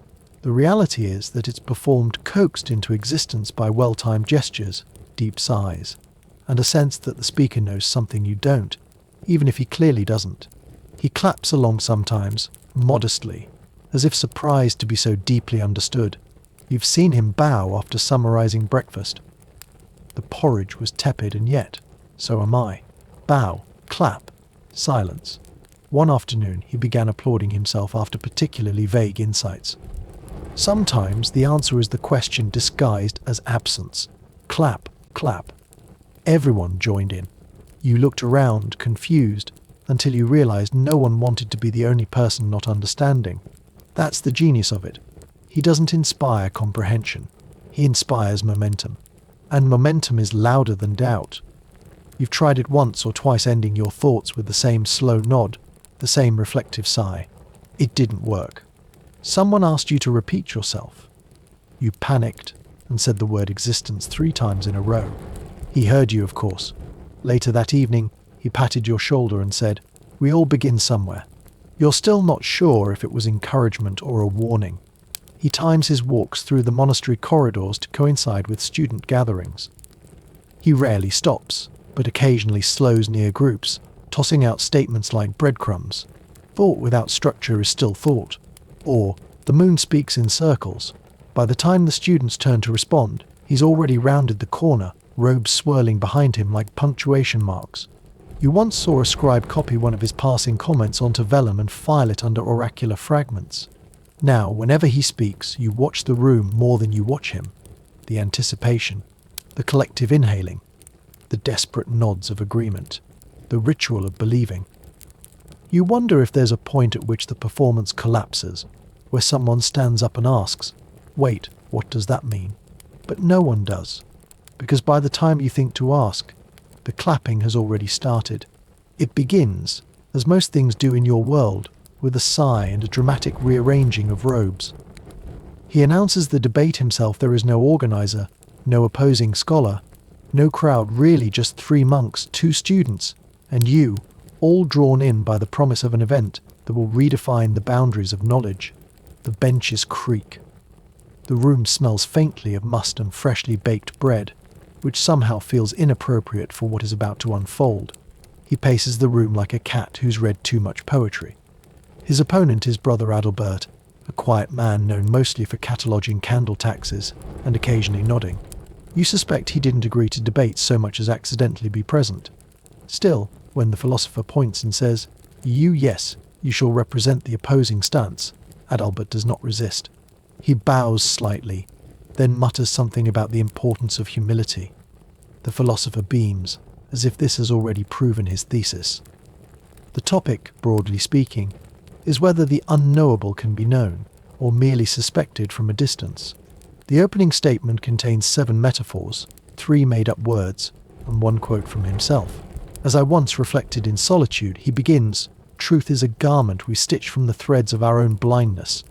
The reality is that it's performed coaxed into existence by well-timed gestures, deep sighs, and a sense that the speaker knows something you don't, even if he clearly doesn't. He claps along sometimes, modestly, as if surprised to be so deeply understood. You've seen him bow after summarizing breakfast. The porridge was tepid, and yet, so am I. Bow, clap, silence. One afternoon he began applauding himself after particularly vague insights. Sometimes the answer is the question disguised as absence. Clap, clap. Everyone joined in. You looked around, confused, until you realized no one wanted to be the only person not understanding. That's the genius of it. He doesn't inspire comprehension. He inspires momentum. And momentum is louder than doubt. You've tried it once or twice, ending your thoughts with the same slow nod, the same reflective sigh. It didn't work. Someone asked you to repeat yourself. You panicked and said the word existence 3 times in a row. He heard you, of course. Later that evening, he patted your shoulder and said, "We all begin somewhere." You're still not sure if it was encouragement or a warning. He times his walks through the monastery corridors to coincide with student gatherings. He rarely stops, but occasionally slows near groups, tossing out statements like breadcrumbs. Thought without structure is still thought. Or, the moon speaks in circles. By the time the students turn to respond, he's already rounded the corner, robes swirling behind him like punctuation marks. You once saw a scribe copy one of his passing comments onto vellum and file it under oracular fragments. Now, whenever he speaks, you watch the room more than you watch him. The anticipation, the collective inhaling, the desperate nods of agreement, the ritual of believing. You wonder if there's a point at which the performance collapses, where someone stands up and asks, "Wait, what does that mean?" But no one does, because by the time you think to ask, the clapping has already started. It begins, as most things do in your world, with a sigh and a dramatic rearranging of robes. He announces the debate himself. There is no organizer, no opposing scholar, no crowd, really just 3 monks, 2 students, and you, all drawn in by the promise of an event that will redefine the boundaries of knowledge. The benches creak. The room smells faintly of must and freshly baked bread. which somehow feels inappropriate for what is about to unfold. He paces the room like a cat who's read too much poetry. His opponent is Brother Adalbert, a quiet man known mostly for cataloguing candle taxes and occasionally nodding. You suspect he didn't agree to debate so much as accidentally be present. Still, when the philosopher points and says, yes, you shall represent the opposing stance," Adalbert does not resist. He bows slightly, then mutters something about the importance of humility. The philosopher beams, as if this has already proven his thesis. The topic, broadly speaking, is whether the unknowable can be known, or merely suspected from a distance. The opening statement contains 7 metaphors, 3 made-up words, and 1 quote from himself. As I once reflected in solitude, he begins, "Truth is a garment we stitch from the threads of our own blindness."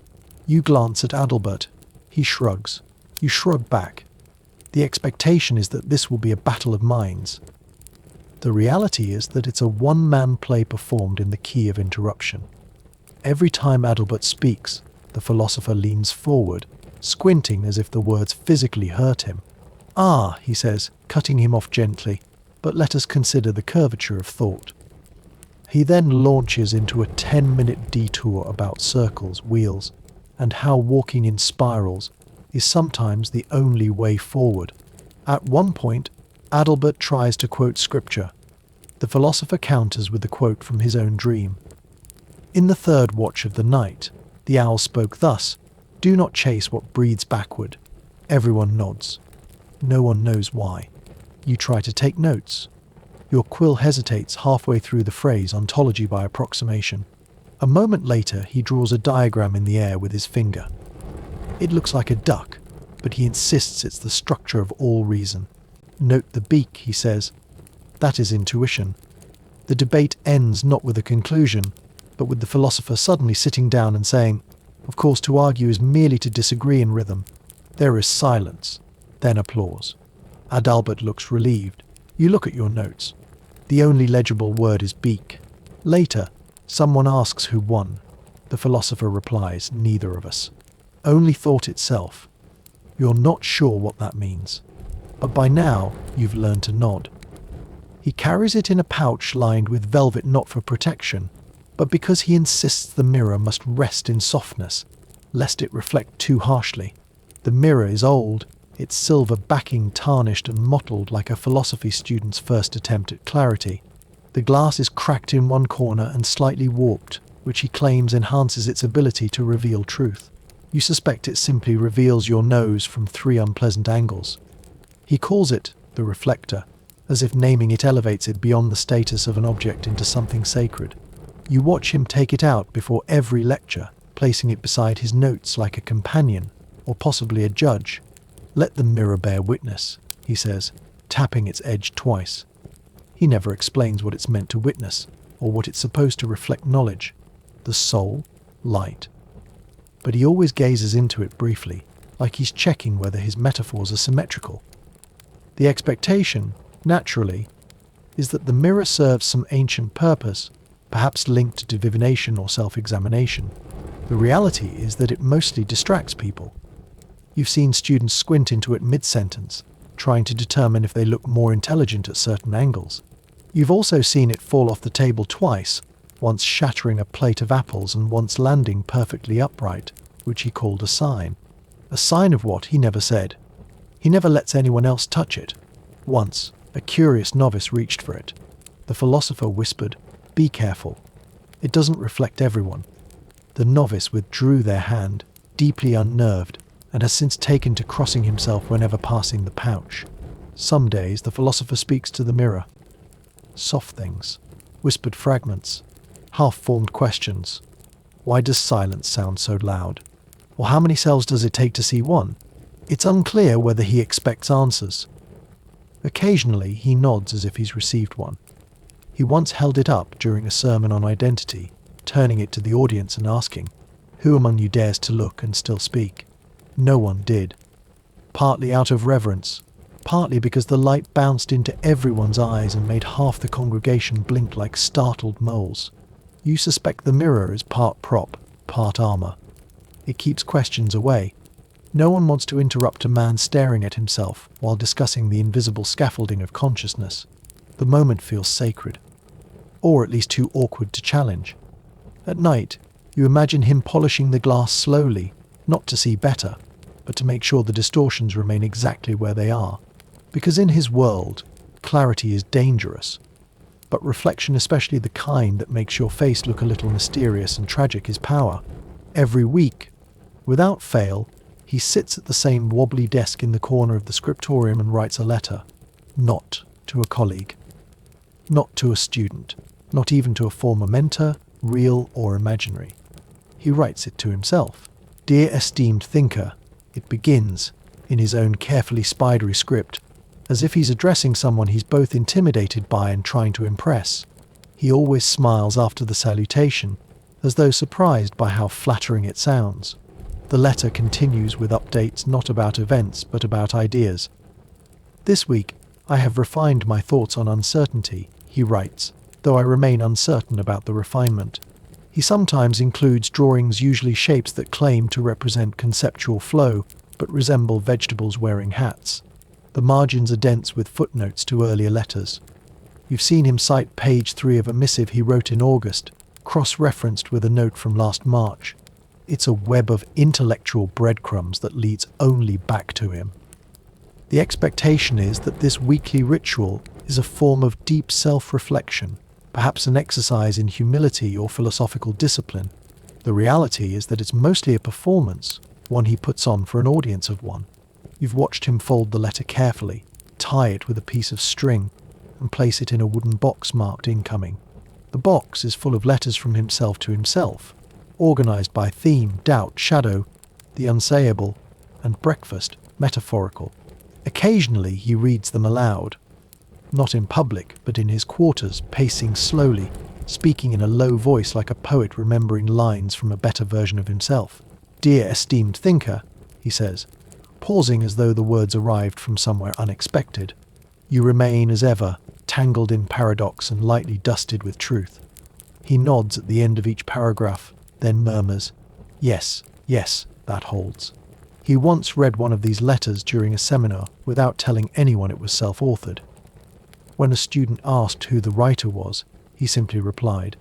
You glance at Adalbert. He shrugs. You shrug back. The expectation is that this will be a battle of minds. The reality is that it's a one-man play performed in the key of interruption. Every time Adalbert speaks, the philosopher leans forward, squinting as if the words physically hurt him. "Ah," he says, cutting him off gently, "but let us consider the curvature of thought." He then launches into a 10-minute detour about circles, wheels, and how walking in spirals is sometimes the only way forward. At one point, Adalbert tries to quote scripture. The philosopher counters with a quote from his own dream. "In the third watch of the night, the owl spoke thus, 'Do not chase what breathes backward.' Everyone nods. No one knows why. You try to take notes. Your quill hesitates halfway through the phrase ontology by approximation. A moment later, he draws a diagram in the air with his finger. It looks like a duck, but he insists it's the structure of all reason. Note the beak, he says. That is intuition. The debate ends not with a conclusion, but with the philosopher suddenly sitting down and saying, "Of course, to argue is merely to disagree in rhythm." There is silence, then applause. Adalbert looks relieved. You look at your notes. The only legible word is beak. Later, someone asks who won. The philosopher replies, "Neither of us. Only thought itself." You're not sure what that means, but by now you've learned to nod. He carries it in a pouch lined with velvet not for protection, but because he insists the mirror must rest in softness, lest it reflect too harshly. The mirror is old, its silver backing tarnished and mottled like a philosophy student's first attempt at clarity. The glass is cracked in one corner and slightly warped, which he claims enhances its ability to reveal truth. You suspect it simply reveals your nose from 3 unpleasant angles. He calls it the reflector, as if naming it elevates it beyond the status of an object into something sacred. You watch him take it out before every lecture, placing it beside his notes like a companion, or possibly a judge. "Let the mirror bear witness," he says, tapping its edge twice. He never explains what it's meant to witness, or what it's supposed to reflect knowledge. The soul, light. But he always gazes into it briefly, like he's checking whether his metaphors are symmetrical. The expectation, naturally, is that the mirror serves some ancient purpose, perhaps linked to divination or self-examination. The reality is that it mostly distracts people. You've seen students squint into it mid-sentence, trying to determine if they look more intelligent at certain angles. You've also seen it fall off the table twice, once shattering a plate of apples and once landing perfectly upright, which he called a sign. A sign of what, he never said. He never lets anyone else touch it. Once, a curious novice reached for it. The philosopher whispered, "Be careful. It doesn't reflect everyone." The novice withdrew their hand, deeply unnerved, and has since taken to crossing himself whenever passing the pouch. Some days the philosopher speaks to the mirror. Soft things, whispered fragments, half-formed questions. Why does silence sound so loud? Or how many cells does it take to see one? It's unclear whether he expects answers. Occasionally he nods as if he's received one. He once held it up during a sermon on identity, turning it to the audience and asking, "Who among you dares to look and still speak?" No one did. Partly out of reverence, partly because the light bounced into everyone's eyes and made half the congregation blink like startled moles. You suspect the mirror is part prop, part armor. It keeps questions away. No one wants to interrupt a man staring at himself while discussing the invisible scaffolding of consciousness. The moment feels sacred, or at least too awkward to challenge. At night, you imagine him polishing the glass slowly, not to see better, but to make sure the distortions remain exactly where they are. Because in his world, clarity is dangerous. But reflection, especially the kind that makes your face look a little mysterious and tragic, is power. Every week, without fail, he sits at the same wobbly desk in the corner of the scriptorium and writes a letter. Not to a colleague. Not to a student. Not even to a former mentor, real or imaginary. He writes it to himself. Dear esteemed thinker, it begins, in his own carefully spidery script, as if he's addressing someone he's both intimidated by and trying to impress. He always smiles after the salutation, as though surprised by how flattering it sounds. The letter continues with updates not about events but about ideas. This week, I have refined my thoughts on uncertainty, he writes, though I remain uncertain about the refinement. He sometimes includes drawings, usually shapes that claim to represent conceptual flow, but resemble vegetables wearing hats. The margins are dense with footnotes to earlier letters. You've seen him cite page 3 of a missive he wrote in August, cross-referenced with a note from last March. It's a web of intellectual breadcrumbs that leads only back to him. The expectation is that this weekly ritual is a form of deep self-reflection, perhaps an exercise in humility or philosophical discipline. The reality is that it's mostly a performance, one he puts on for an audience of one. You've watched him fold the letter carefully, tie it with a piece of string, and place it in a wooden box marked incoming. The box is full of letters from himself to himself, organized by theme, doubt, shadow, the unsayable, and breakfast, metaphorical. Occasionally he reads them aloud, not in public, but in his quarters, pacing slowly, speaking in a low voice like a poet remembering lines from a better version of himself. Dear esteemed thinker, he says, pausing as though the words arrived from somewhere unexpected. You remain, as ever, tangled in paradox and lightly dusted with truth. He nods at the end of each paragraph, then murmurs, yes, yes, that holds. He once read one of these letters during a seminar without telling anyone it was self-authored. When a student asked who the writer was, he simply replied,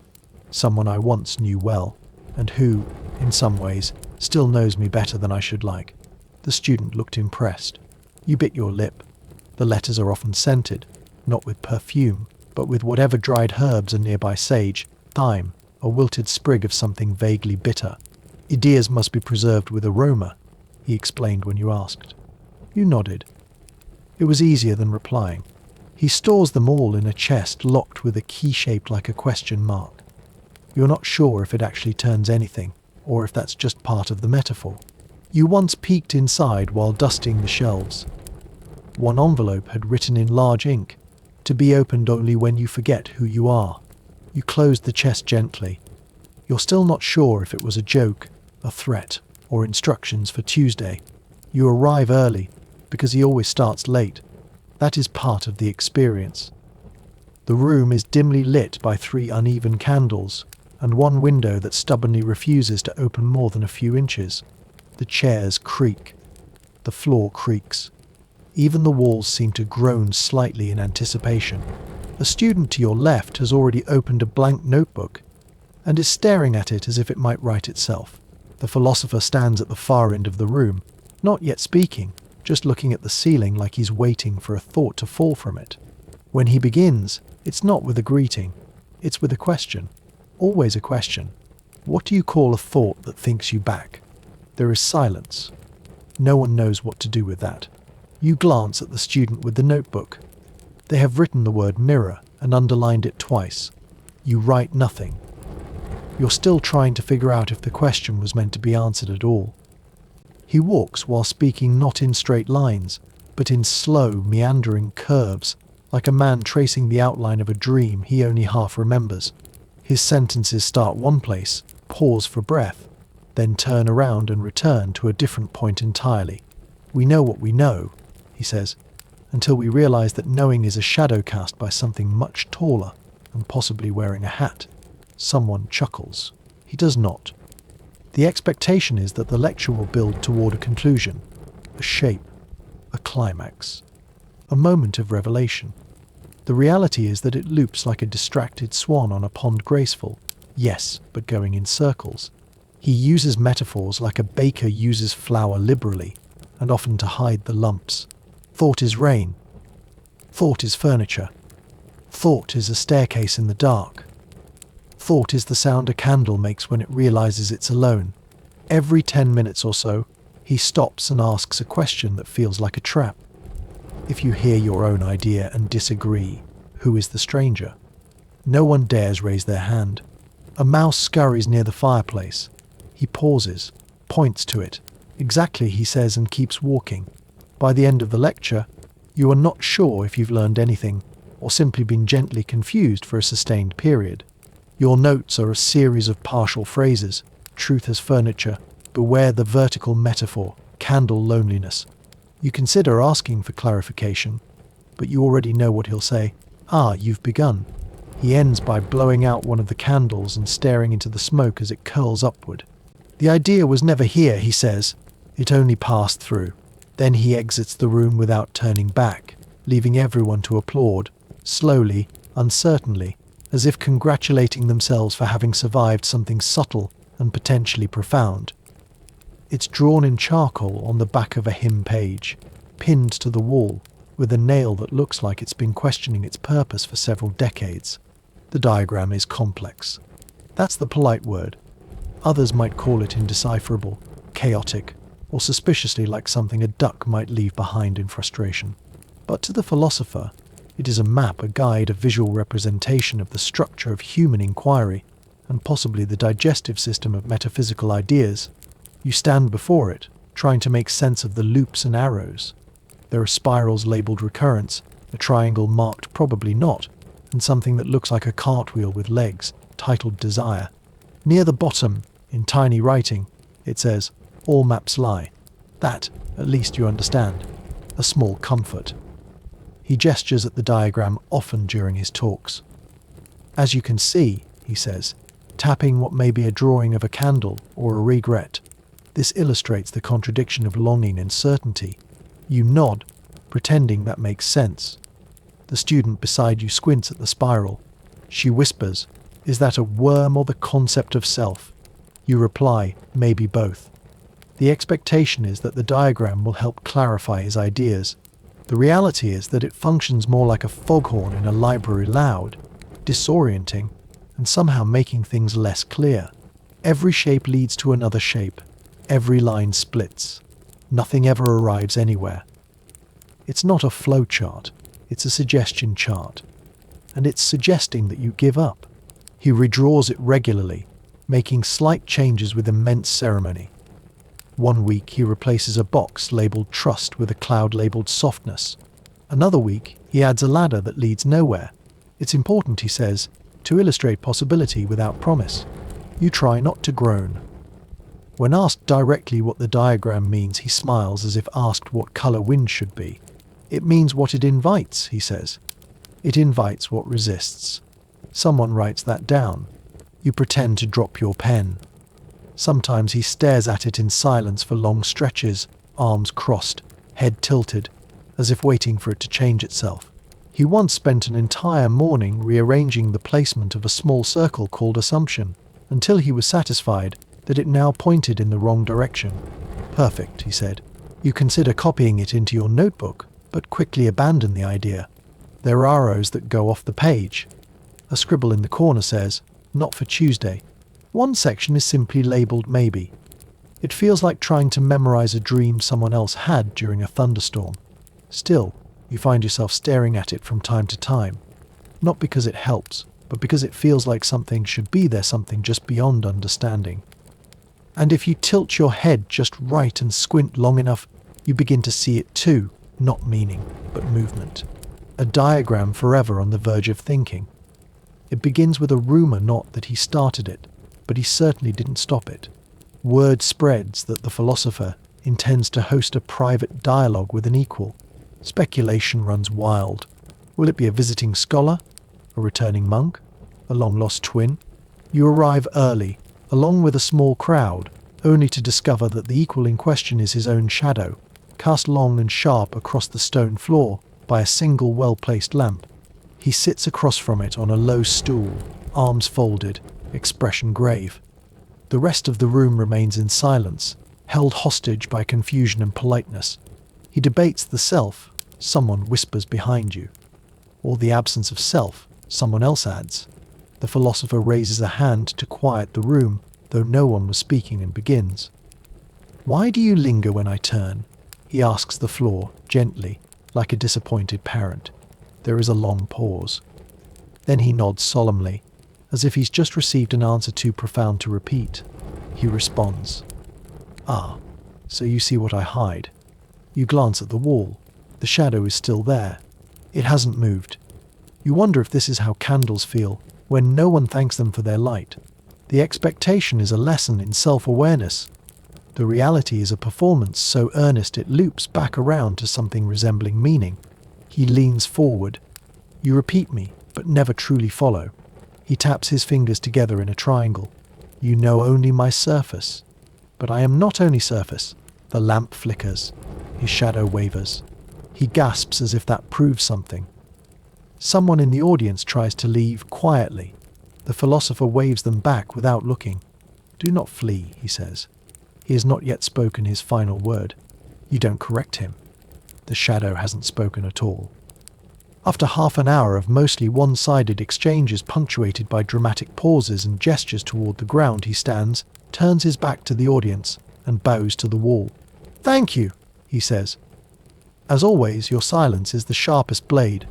someone I once knew well, and who, in some ways, still knows me better than I should like. The student looked impressed. You bit your lip. The letters are often scented, not with perfume, but with whatever dried herbs are nearby: sage, thyme, a wilted sprig of something vaguely bitter. Ideas must be preserved with aroma, he explained when you asked. You nodded. It was easier than replying. He stores them all in a chest locked with a key shaped like a question mark. You're not sure if it actually turns anything, or if that's just part of the metaphor. You once peeked inside while dusting the shelves. One envelope had written in large ink, to be opened only when you forget who you are. You closed the chest gently. You're still not sure if it was a joke, a threat, or instructions for Tuesday. You arrive early, because he always starts late. That is part of the experience. The room is dimly lit by 3 uneven candles, and one window that stubbornly refuses to open more than a few inches. The chairs creak. The floor creaks. Even the walls seem to groan slightly in anticipation. A student to your left has already opened a blank notebook and is staring at it as if it might write itself. The philosopher stands at the far end of the room, not yet speaking, just looking at the ceiling like he's waiting for a thought to fall from it. When he begins, it's not with a greeting, it's with a question. Always a question. What do you call a thought that thinks you back? There is silence. No one knows what to do with that. You glance at the student with the notebook. They have written the word mirror and underlined it twice. You write nothing. You're still trying to figure out if the question was meant to be answered at all. He walks while speaking not in straight lines, but in slow, meandering curves, like a man tracing the outline of a dream he only half remembers. His sentences start one place, pause for breath, then turn around and return to a different point entirely. We know what we know, he says, until we realize that knowing is a shadow cast by something much taller and possibly wearing a hat. Someone chuckles. He does not. The expectation is that the lecture will build toward a conclusion, a shape, a climax, a moment of revelation. The reality is that it loops like a distracted swan on a pond, graceful, yes, but going in circles. He uses metaphors like a baker uses flour liberally, and often to hide the lumps. Thought is rain. Thought is furniture. Thought is a staircase in the dark. Thought is the sound a candle makes when it realizes it's alone. Every 10 minutes or so, he stops and asks a question that feels like a trap. If you hear your own idea and disagree, who is the stranger? No one dares raise their hand. A mouse scurries near the fireplace. He pauses, points to it. Exactly, he says, and keeps walking. By the end of the lecture, you are not sure if you've learned anything or simply been gently confused for a sustained period. Your notes are a series of partial phrases. Truth as furniture. Beware the vertical metaphor. Candle loneliness. You consider asking for clarification, but you already know what he'll say. Ah, you've begun. He ends by blowing out one of the candles and staring into the smoke as it curls upward. The idea was never here, he says. It only passed through. Then he exits the room without turning back, leaving everyone to applaud, slowly, uncertainly, as if congratulating themselves for having survived something subtle and potentially profound. It's drawn in charcoal on the back of a hymn page, pinned to the wall, with a nail that looks like it's been questioning its purpose for several decades. The diagram is complex. That's the polite word. Others might call it indecipherable, chaotic, or suspiciously like something a duck might leave behind in frustration. But to the philosopher, it is a map, a guide, a visual representation of the structure of human inquiry, and possibly the digestive system of metaphysical ideas. You stand before it, trying to make sense of the loops and arrows. There are spirals labelled recurrence, a triangle marked probably not, and something that looks like a cartwheel with legs, titled desire. Near the bottom, in tiny writing, it says, all maps lie. That, at least you understand. A small comfort. He gestures at the diagram often during his talks. As you can see, he says, tapping what may be a drawing of a candle or a regret. This illustrates the contradiction of longing and certainty. You nod, pretending that makes sense. The student beside you squints at the spiral. She whispers, is that a worm or the concept of self? You reply, maybe both. The expectation is that the diagram will help clarify his ideas. The reality is that it functions more like a foghorn in a library, loud, disorienting, and somehow making things less clear. Every shape leads to another shape. Every line splits. Nothing ever arrives anywhere. It's not a flow chart, it's a suggestion chart. And it's suggesting that you give up. He redraws it regularly, making slight changes with immense ceremony. One week he replaces a box labelled trust with a cloud labelled softness. Another week he adds a ladder that leads nowhere. It's important, he says, to illustrate possibility without promise. You try not to groan. When asked directly what the diagram means, he smiles as if asked what colour wind should be. It means what it invites, he says. It invites what resists. Someone writes that down. You pretend to drop your pen. Sometimes he stares at it in silence for long stretches, arms crossed, head tilted, as if waiting for it to change itself. He once spent an entire morning rearranging the placement of a small circle called assumption, until he was satisfied that it now pointed in the wrong direction. Perfect, he said. You consider copying it into your notebook, but quickly abandon the idea. There are arrows that go off the page. A scribble in the corner says, not for Tuesday. One section is simply labelled maybe. It feels like trying to memorize a dream someone else had during a thunderstorm. Still, you find yourself staring at it from time to time. Not because it helps, but because it feels like something should be there, something just beyond understanding. And if you tilt your head just right and squint long enough, you begin to see it too, not meaning, but movement. A diagram forever on the verge of thinking. It begins with a rumour, not that he started it, but he certainly didn't stop it. Word spreads that the philosopher intends to host a private dialogue with an equal. Speculation runs wild. Will it be a visiting scholar? A returning monk? A long-lost twin? You arrive early, along with a small crowd, only to discover that the equal in question is his own shadow, cast long and sharp across the stone floor by a single well-placed lamp. He sits across from it on a low stool, arms folded, expression grave. The rest of the room remains in silence, held hostage by confusion and politeness. He debates the self, someone whispers behind you. Or the absence of self, someone else adds. The philosopher raises a hand to quiet the room, though no one was speaking, and begins. "Why do you linger when I turn?" he asks the floor, gently, like a disappointed parent. There is a long pause. Then he nods solemnly, as if he's just received an answer too profound to repeat. He responds, "Ah, so you see what I hide." You glance at the wall. The shadow is still there. It hasn't moved. You wonder if this is how candles feel, when no one thanks them for their light. The expectation is a lesson in self-awareness. The reality is a performance so earnest it loops back around to something resembling meaning. He leans forward. You repeat me, but never truly follow. He taps his fingers together in a triangle. You know only my surface. But I am not only surface. The lamp flickers. His shadow wavers. He gasps as if that proves something. Someone in the audience tries to leave quietly. The philosopher waves them back without looking. "Do not flee," he says. He has not yet spoken his final word. You don't correct him. The shadow hasn't spoken at all. After half an hour of mostly one-sided exchanges punctuated by dramatic pauses and gestures toward the ground, he stands, turns his back to the audience, and bows to the wall. "Thank you," he says. "As always, your silence is the sharpest blade."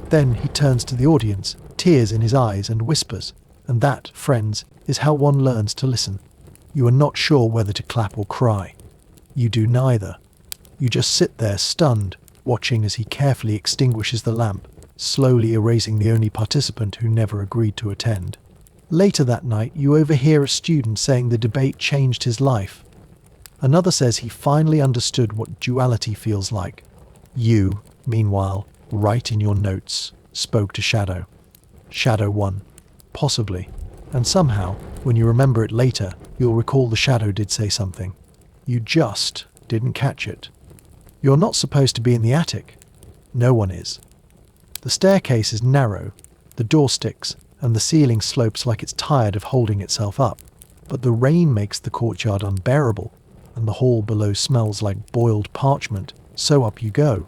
Then he turns to the audience, tears in his eyes, and whispers, "And that, friends, is how one learns to listen. You are not sure whether to clap or cry. You do neither. You just sit there stunned, watching as he carefully extinguishes the lamp, slowly erasing the only participant who never agreed to attend. Later that night, you overhear a student saying the debate changed his life. Another says he finally understood what duality feels like. You, meanwhile, write in your notes, spoke to Shadow. Shadow won. Possibly. And somehow, when you remember it later, you'll recall the shadow did say something. You just didn't catch it. You're not supposed to be in the attic. No one is. The staircase is narrow, the door sticks, and the ceiling slopes like it's tired of holding itself up. But the rain makes the courtyard unbearable, and the hall below smells like boiled parchment, so up you go.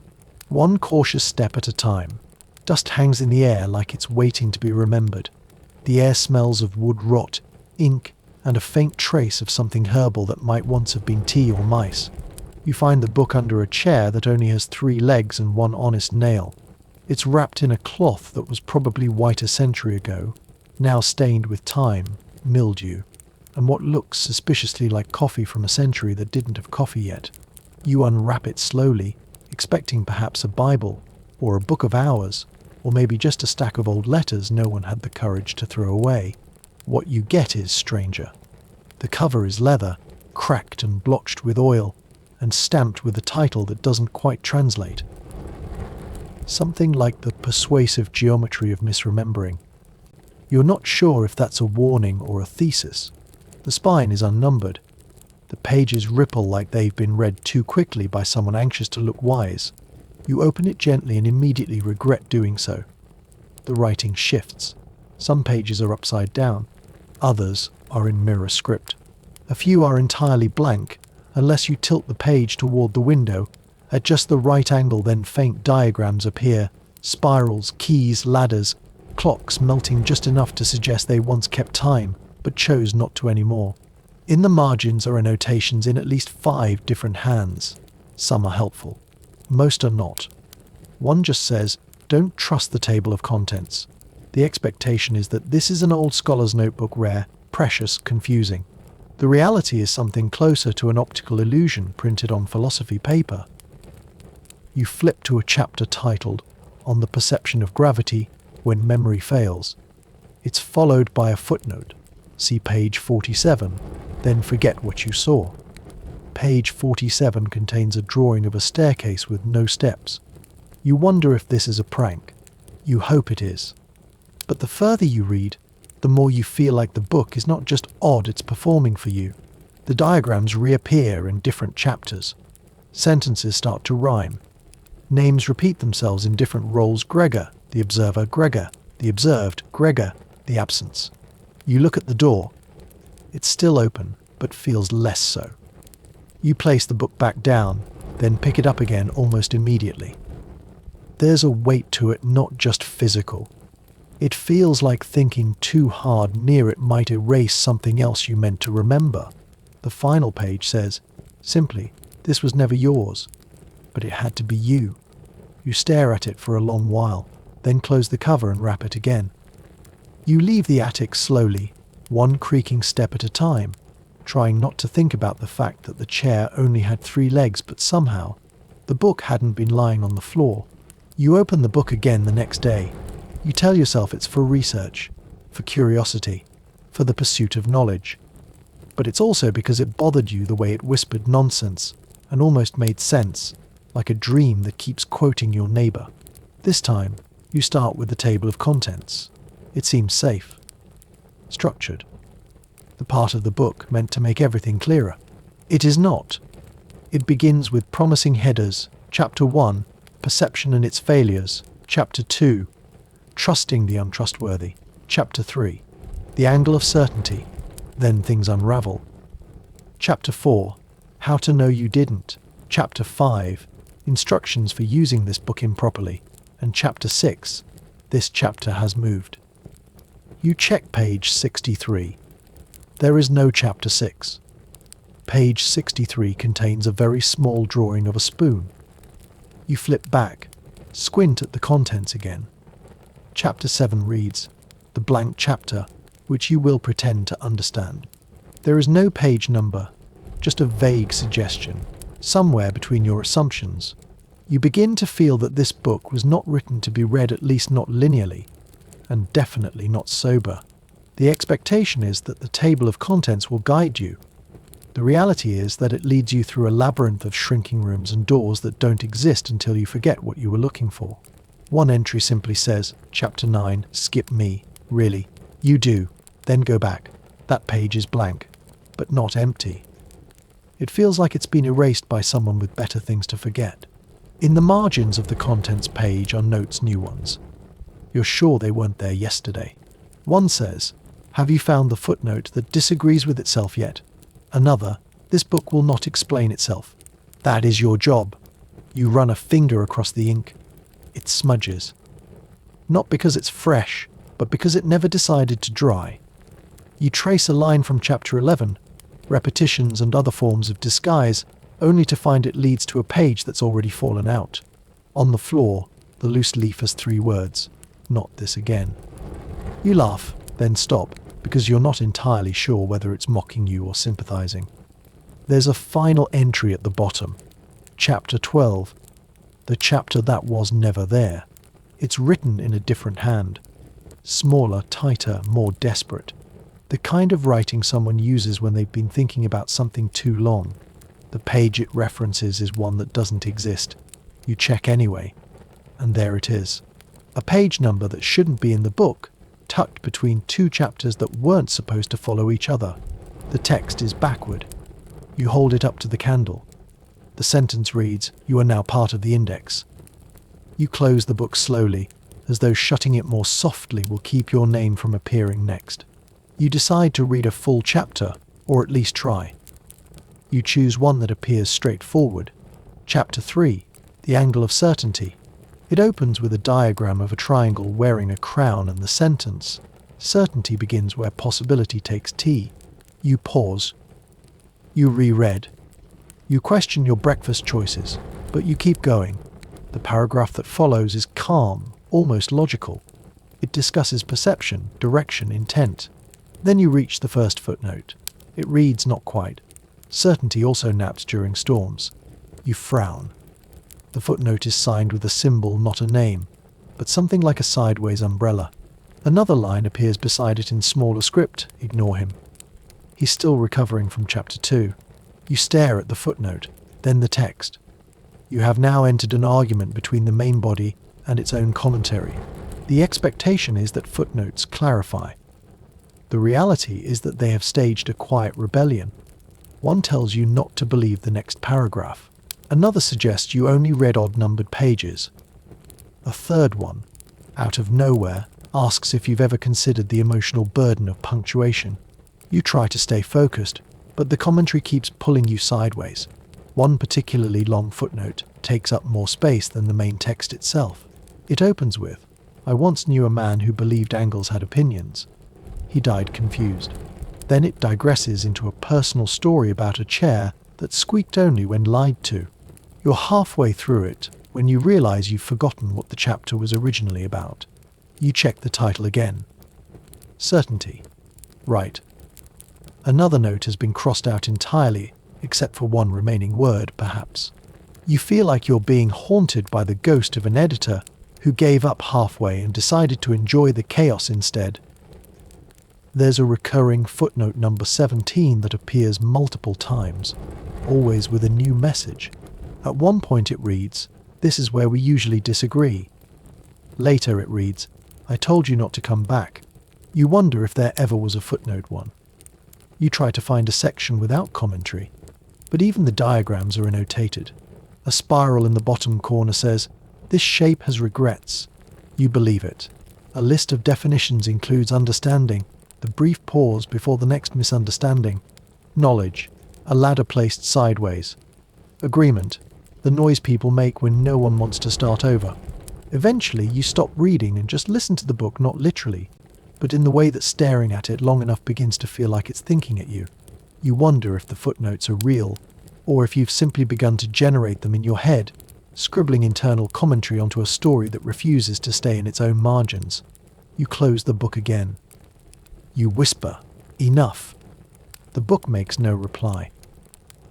One cautious step at a time. Dust hangs in the air like it's waiting to be remembered. The air smells of wood rot, ink, and a faint trace of something herbal that might once have been tea or mice. You find the book under a chair that only has 3 legs and 1 honest nail. It's wrapped in a cloth that was probably white a century ago, now stained with time, mildew, and what looks suspiciously like coffee from a century that didn't have coffee yet. You unwrap it slowly, expecting perhaps a Bible, or a book of hours, or maybe just a stack of old letters no one had the courage to throw away. What you get is stranger. The cover is leather, cracked and blotched with oil, and stamped with a title that doesn't quite translate. Something like the persuasive geometry of misremembering. You're not sure if that's a warning or a thesis. The spine is unnumbered. The pages ripple like they've been read too quickly by someone anxious to look wise. You open it gently and immediately regret doing so. The writing shifts. Some pages are upside down. Others are in mirror script. A few are entirely blank, unless you tilt the page toward the window. At just the right angle, then faint diagrams appear. Spirals, keys, ladders, clocks melting just enough to suggest they once kept time, but chose not to anymore. In the margins are annotations in at least 5 different hands. Some are helpful. Most are not. One just says, "Don't trust the table of contents." The expectation is that this is an old scholar's notebook, rare, precious, confusing. The reality is something closer to an optical illusion printed on philosophy paper. You flip to a chapter titled, "On the Perception of Gravity When Memory Fails." It's followed by a footnote. See page 47, then forget what you saw. Page 47 contains a drawing of a staircase with no steps. You wonder if this is a prank. You hope it is. But the further you read, the more you feel like the book is not just odd, it's performing for you. The diagrams reappear in different chapters. Sentences start to rhyme. Names repeat themselves in different roles: Gregor, the observer; Gregor, the observed; Gregor, the absence. You look at the door. It's still open, but feels less so. You place the book back down, then pick it up again almost immediately. There's a weight to it, not just physical. It feels like thinking too hard near it might erase something else you meant to remember. The final page says, simply, "This was never yours, but it had to be you." You stare at it for a long while, then close the cover and wrap it again. You leave the attic slowly, one creaking step at a time, trying not to think about the fact that the chair only had 3 legs, but somehow the book hadn't been lying on the floor. You open the book again the next day. You tell yourself it's for research, for curiosity, for the pursuit of knowledge. But it's also because it bothered you the way it whispered nonsense and almost made sense, like a dream that keeps quoting your neighbor. This time, you start with the table of contents. It seems safe, structured, the part of the book meant to make everything clearer. It is not. It begins with promising headers. Chapter 1, Perception and its Failures. Chapter 2, Trusting the Untrustworthy. Chapter 3, The Angle of Certainty. Then things unravel. Chapter 4, How to Know You Didn't. Chapter 5, Instructions for Using This Book Improperly. And Chapter 6, This Chapter Has Moved. You check page 63. There is no chapter 6. Page 63 contains a very small drawing of a spoon. You flip back, squint at the contents again. Chapter 7 reads, "The blank chapter, which you will pretend to understand." There is no page number, just a vague suggestion, somewhere between your assumptions. You begin to feel that this book was not written to be read, at least not linearly, and definitely not sober. The expectation is that the table of contents will guide you. The reality is that it leads you through a labyrinth of shrinking rooms and doors that don't exist until you forget what you were looking for. One entry simply says, Chapter 9, skip me. Really? You do. Then go back. That page is blank, but not empty. It feels like it's been erased by someone with better things to forget. In the margins of the contents page are notes, new ones. You're sure they weren't there yesterday. One says, "Have you found the footnote that disagrees with itself yet?" Another, "This book will not explain itself." That is your job. You run a finger across the ink. It smudges. Not because it's fresh, but because it never decided to dry. You trace a line from Chapter 11, repetitions and other forms of disguise, only to find it leads to a page that's already fallen out. On the floor, the loose leaf has 3 words, "Not this again." You laugh, then stop, because you're not entirely sure whether it's mocking you or sympathizing. There's a final entry at the bottom. Chapter 12, the chapter that was never there. It's written in a different hand. Smaller, tighter, more desperate. The kind of writing someone uses when they've been thinking about something too long. The page it references is one that doesn't exist. You check anyway, and there it is. A page number that shouldn't be in the book, tucked between 2 chapters that weren't supposed to follow each other. The text is backward. You hold it up to the candle. The sentence reads, "You are now part of the index." You close the book slowly, as though shutting it more softly will keep your name from appearing next. You decide to read a full chapter, or at least try. You choose one that appears straightforward. Chapter 3, The Angle of Certainty. It opens with a diagram of a triangle wearing a crown and the sentence, "Certainty begins where possibility takes tea." You pause. You reread. You question your breakfast choices, but you keep going. The paragraph that follows is calm, almost logical. It discusses perception, direction, intent. Then you reach the first footnote. It reads, not quite, "Certainty also naps during storms." You frown. The footnote is signed with a symbol, not a name, but something like a sideways umbrella. Another line appears beside it in smaller script, "Ignore him." He's still recovering from Chapter 2. You stare at the footnote, then the text. You have now entered an argument between the main body and its own commentary. The expectation is that footnotes clarify. The reality is that they have staged a quiet rebellion. One tells you not to believe the next paragraph. Another suggests you only read odd-numbered pages. A third one, out of nowhere, asks if you've ever considered the emotional burden of punctuation. You try to stay focused, but the commentary keeps pulling you sideways. One particularly long footnote takes up more space than the main text itself. It opens with, "I once knew a man who believed angles had opinions. He died confused." Then it digresses into a personal story about a chair that squeaked only when lied to. You're halfway through it when you realize you've forgotten what the chapter was originally about. You check the title again. Certainty. Right. Another note has been crossed out entirely, except for one remaining word, perhaps. You feel like you're being haunted by the ghost of an editor who gave up halfway and decided to enjoy the chaos instead. There's a recurring footnote number 17 that appears multiple times, always with a new message. At one point it reads, "This is where we usually disagree." Later it reads, "I told you not to come back." You wonder if there ever was a footnote one. You try to find a section without commentary, but even the diagrams are annotated. A spiral in the bottom corner says, "This shape has regrets." You believe it. A list of definitions includes understanding, the brief pause before the next misunderstanding, knowledge, a ladder placed sideways, agreement, the noise people make when no one wants to start over. Eventually you stop reading and just listen to the book, not literally, but in the way that staring at it long enough begins to feel like it's thinking at you. You wonder if the footnotes are real, or if you've simply begun to generate them in your head, scribbling internal commentary onto a story that refuses to stay in its own margins. You close the book again. You whisper, "Enough." The book makes no reply,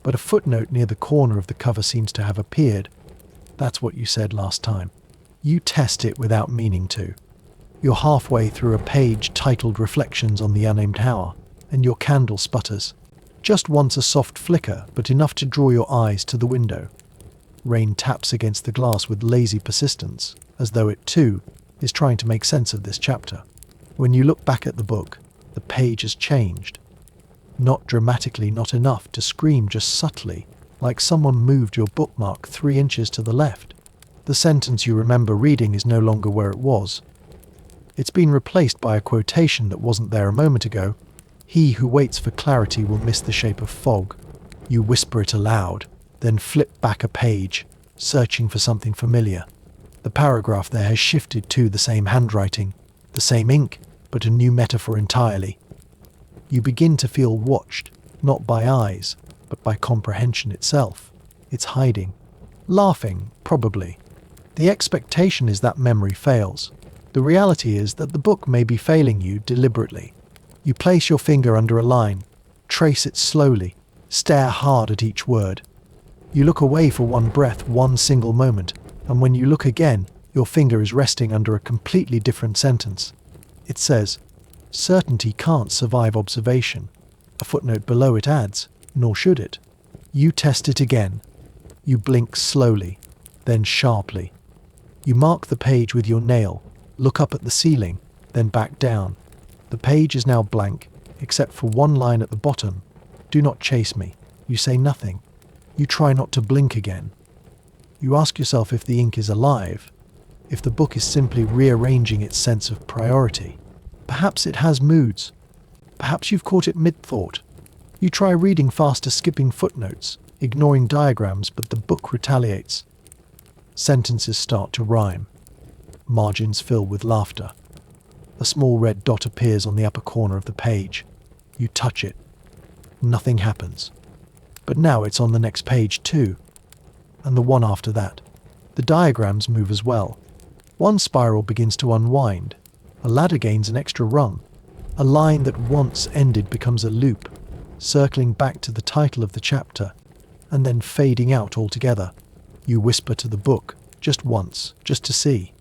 but a footnote near the corner of the cover seems to have appeared. That's what you said last time. You test it without meaning to. You're halfway through a page titled Reflections on the Unnamed Hour, and your candle sputters. Just once a soft flicker, but enough to draw your eyes to the window. Rain taps against the glass with lazy persistence, as though it too is trying to make sense of this chapter. When you look back at the book, the page has changed. Not dramatically, not enough to scream, just subtly, like someone moved your bookmark 3 inches to the left. The sentence you remember reading is no longer where it was. It's been replaced by a quotation that wasn't there a moment ago. "He who waits for clarity will miss the shape of fog." You whisper it aloud, then flip back a page, searching for something familiar. The paragraph there has shifted to the same handwriting, the same ink, but a new metaphor entirely. You begin to feel watched, not by eyes, but by comprehension itself. It's hiding. Laughing, probably. The expectation is that memory fails. The reality is that the book may be failing you deliberately. You place your finger under a line, trace it slowly, stare hard at each word. You look away for one breath, one single moment, and when you look again, your finger is resting under a completely different sentence. It says, "Certainty can't survive observation." A footnote below it adds, "Nor should it." You test it again. You blink slowly, then sharply. You mark the page with your nail, look up at the ceiling, then back down. The page is now blank, except for one line at the bottom. "Do not chase me." You say nothing. You try not to blink again. You ask yourself if the ink is alive, if the book is simply rearranging its sense of priority. Perhaps it has moods. Perhaps you've caught it mid-thought. You try reading faster, skipping footnotes, ignoring diagrams, but the book retaliates. Sentences start to rhyme. Margins fill with laughter. A small red dot appears on the upper corner of the page. You touch it. Nothing happens. But now it's on the next page too, and the one after that. The diagrams move as well. One spiral begins to unwind. A ladder gains an extra rung. A line that once ended becomes a loop, circling back to the title of the chapter, and then fading out altogether. You whisper to the book, just once, just to see.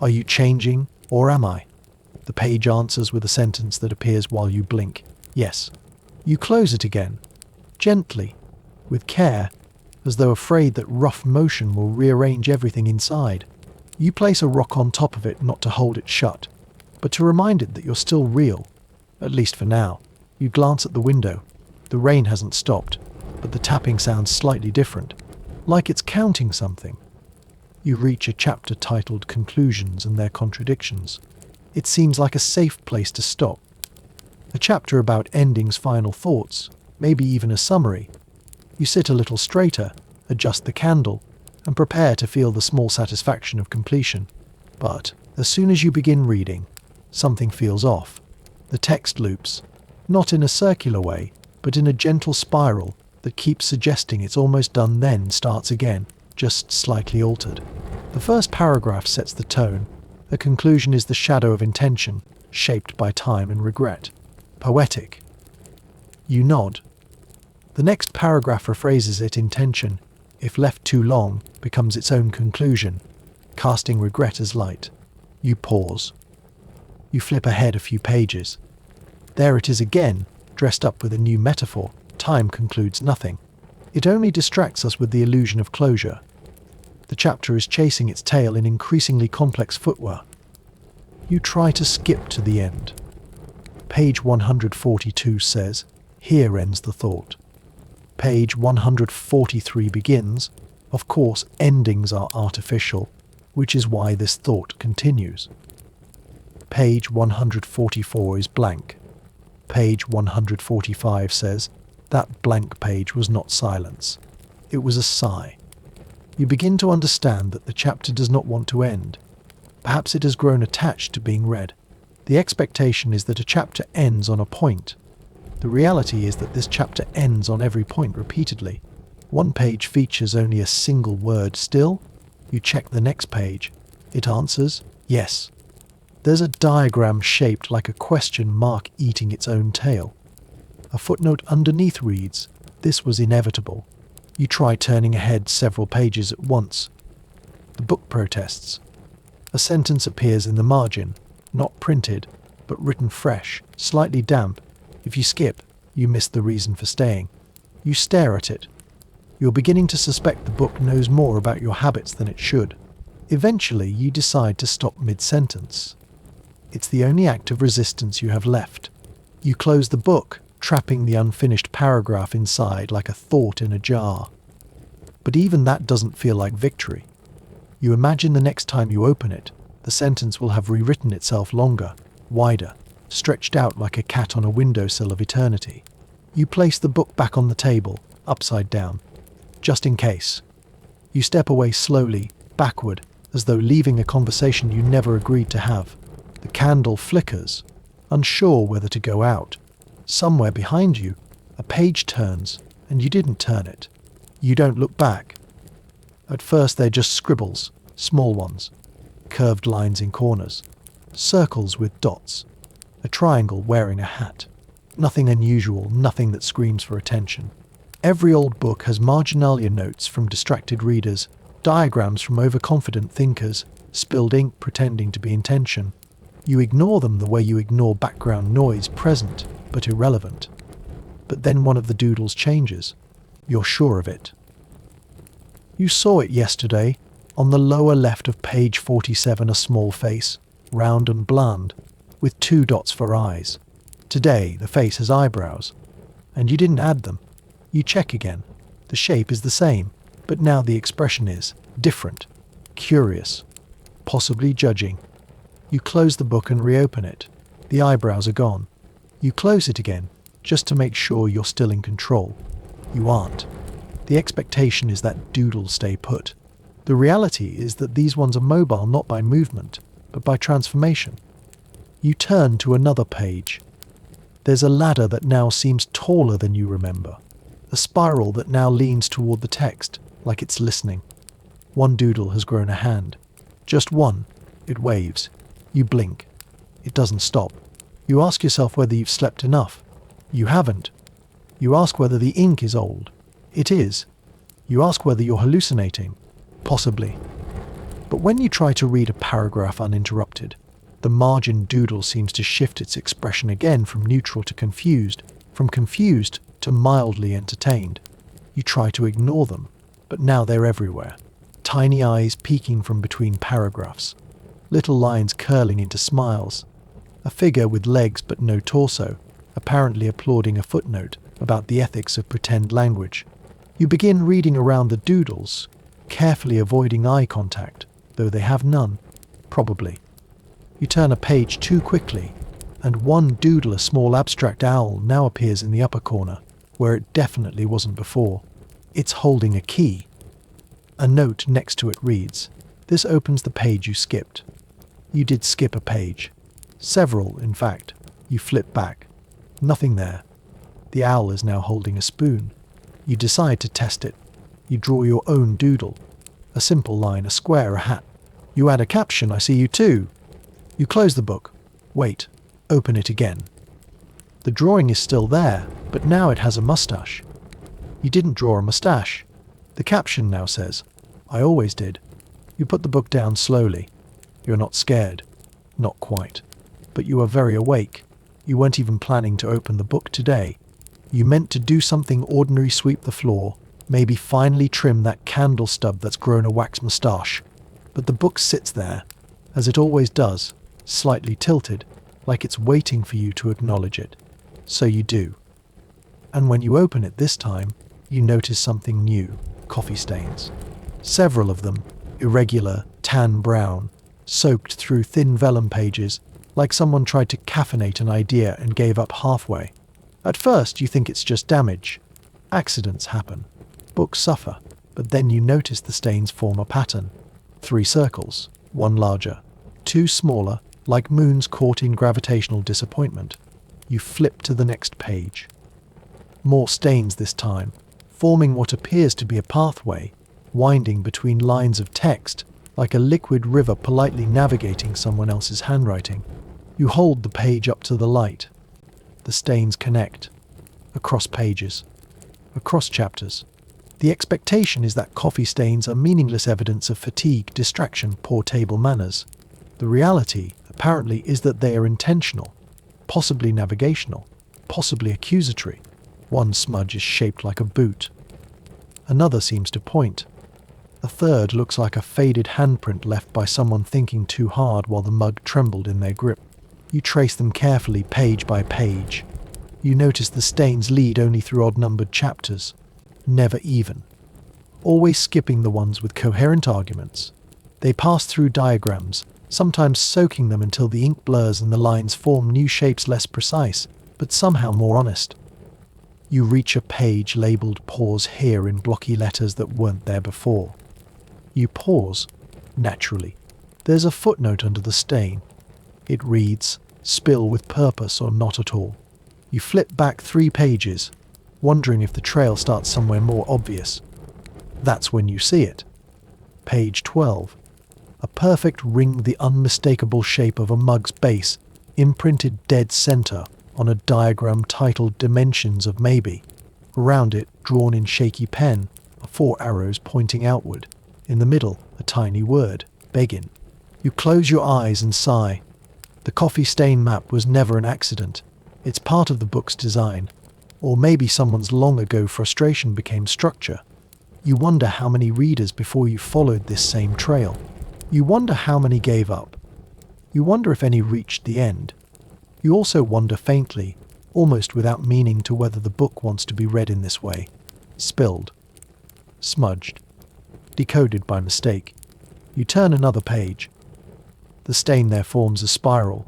"Are you changing, or am I?" The page answers with a sentence that appears while you blink. "Yes." You close it again, gently, with care, as though afraid that rough motion will rearrange everything inside. You place a rock on top of it, not to hold it shut, but to remind it that you're still real, at least for now. You glance at the window. The rain hasn't stopped, but the tapping sounds slightly different, like it's counting something. You reach a chapter titled Conclusions and Their Contradictions. It seems like a safe place to stop. A chapter about endings, final thoughts, maybe even a summary. You sit a little straighter, adjust the candle, and prepare to feel the small satisfaction of completion. But as soon as you begin reading, something feels off. The text loops, not in a circular way, but in a gentle spiral that keeps suggesting it's almost done, then starts again, just slightly altered. The first paragraph sets the tone. The conclusion is the shadow of intention, shaped by time and regret. Poetic. You nod. The next paragraph rephrases it. Intention, if left too long, becomes its own conclusion, casting regret as light. You pause. You flip ahead a few pages. There it is again, dressed up with a new metaphor. Time concludes nothing. It only distracts us with the illusion of closure. The chapter is chasing its tail in increasingly complex footwear. You try to skip to the end. Page 142 says, "Here ends the thought." Page 143 begins, "Of course, endings are artificial, which is why this thought continues." Page 144 is blank. Page 145 says, "That blank page was not silence. It was a sigh." You begin to understand that the chapter does not want to end. Perhaps it has grown attached to being read. The expectation is that a chapter ends on a point. The reality is that this chapter ends on every point repeatedly. One page features only a single word still. You check the next page. It answers, yes. There's a diagram shaped like a question mark eating its own tail. A footnote underneath reads, "This was inevitable." You try turning ahead several pages at once. The book protests. A sentence appears in the margin, not printed, but written fresh, slightly damp. If you skip, you miss the reason for staying. You stare at it. You're beginning to suspect the book knows more about your habits than it should. Eventually, you decide to stop mid-sentence. It's the only act of resistance you have left. You close the book, trapping the unfinished paragraph inside like a thought in a jar. But even that doesn't feel like victory. You imagine the next time you open it, the sentence will have rewritten itself longer, wider, stretched out like a cat on a windowsill of eternity. You place the book back on the table, upside down, just in case. You step away slowly, backward, as though leaving a conversation you never agreed to have. The candle flickers, unsure whether to go out. Somewhere behind you, a page turns, and you didn't turn it. You don't look back. At first they're just scribbles, small ones, curved lines in corners, circles with dots, a triangle wearing a hat. Nothing unusual, nothing that screams for attention. Every old book has marginalia notes from distracted readers, diagrams from overconfident thinkers, spilled ink pretending to be intention. You ignore them the way you ignore background noise, present but irrelevant. But then one of the doodles changes. You're sure of it. You saw it yesterday. On the lower left of page 47, a small face, round and bland, with 2 dots for eyes. Today, the face has eyebrows, and you didn't add them. You check again. The shape is the same, but now the expression is different, curious, possibly judging. You close the book and reopen it. The eyebrows are gone. You close it again, just to make sure you're still in control. You aren't. The expectation is that doodles stay put. The reality is that these ones are mobile not by movement, but by transformation. You turn to another page. There's a ladder that now seems taller than you remember. A spiral that now leans toward the text, like it's listening. One doodle has grown a hand. Just one. It waves. You blink. It doesn't stop. You ask yourself whether you've slept enough. You haven't. You ask whether the ink is old. It is. You ask whether you're hallucinating. Possibly. But when you try to read a paragraph uninterrupted, the margin doodle seems to shift its expression again from neutral to confused, from confused to mildly entertained. You try to ignore them, but now they're everywhere. Tiny eyes peeking from between paragraphs. Little lines curling into smiles. A figure with legs but no torso, apparently applauding a footnote, about the ethics of pretend language. You begin reading around the doodles, carefully avoiding eye contact, though they have none, probably. You turn a page too quickly, and one doodle, a small abstract owl, now appears in the upper corner, where it definitely wasn't before. It's holding a key. A note next to it reads, "This opens the page you skipped." You did skip a page. Several, in fact. You flip back. Nothing there. The owl is now holding a spoon. You decide to test it. You draw your own doodle. A simple line, a square, a hat. You add a caption, "I see you too." You close the book. Wait. Open it again. The drawing is still there, but now it has a mustache. You didn't draw a mustache. The caption now says, "I always did." You put the book down slowly. You're not scared. Not quite. But you are very awake. You weren't even planning to open the book today. You meant to do something ordinary, sweep the floor, maybe finally trim that candle stub that's grown a wax moustache. But the book sits there, as it always does, slightly tilted, like it's waiting for you to acknowledge it. So you do. And when you open it this time, you notice something new: coffee stains. Several of them, irregular, tan brown, soaked through thin vellum pages, like someone tried to caffeinate an idea and gave up halfway. At first, you think it's just damage. Accidents happen. Books suffer. But then you notice the stains form a pattern. 3 circles, one larger, 2 smaller, like moons caught in gravitational disappointment. You flip to the next page. More stains this time, forming what appears to be a pathway, winding between lines of text, like a liquid river politely navigating someone else's handwriting. You hold the page up to the light. The stains connect. Across pages. Across chapters. The expectation is that coffee stains are meaningless evidence of fatigue, distraction, poor table manners. The reality, apparently, is that they are intentional, possibly navigational, possibly accusatory. One smudge is shaped like a boot. Another seems to point. A third looks like a faded handprint left by someone thinking too hard while the mug trembled in their grip. You trace them carefully, page by page. You notice the stains lead only through odd-numbered chapters, never even. Always skipping the ones with coherent arguments. They pass through diagrams, sometimes soaking them until the ink blurs and the lines form new shapes less precise, but somehow more honest. You reach a page labelled "Pause here" in blocky letters that weren't there before. You pause, naturally. There's a footnote under the stain. It reads, "Spill with purpose or not at all." You flip back 3 pages, wondering if the trail starts somewhere more obvious. That's when you see it. Page 12. A perfect ring, the unmistakable shape of a mug's base, imprinted dead center on a diagram titled "Dimensions of Maybe." Around it, drawn in shaky pen, are 4 arrows pointing outward. In the middle, a tiny word, "Beggin'." You close your eyes and sigh. The coffee stain map was never an accident. It's part of the book's design. Or maybe someone's long ago frustration became structure. You wonder how many readers before you followed this same trail. You wonder how many gave up. You wonder if any reached the end. You also wonder faintly, almost without meaning, to whether the book wants to be read in this way. Spilled. Smudged. Decoded by mistake. You turn another page. The stain there forms a spiral.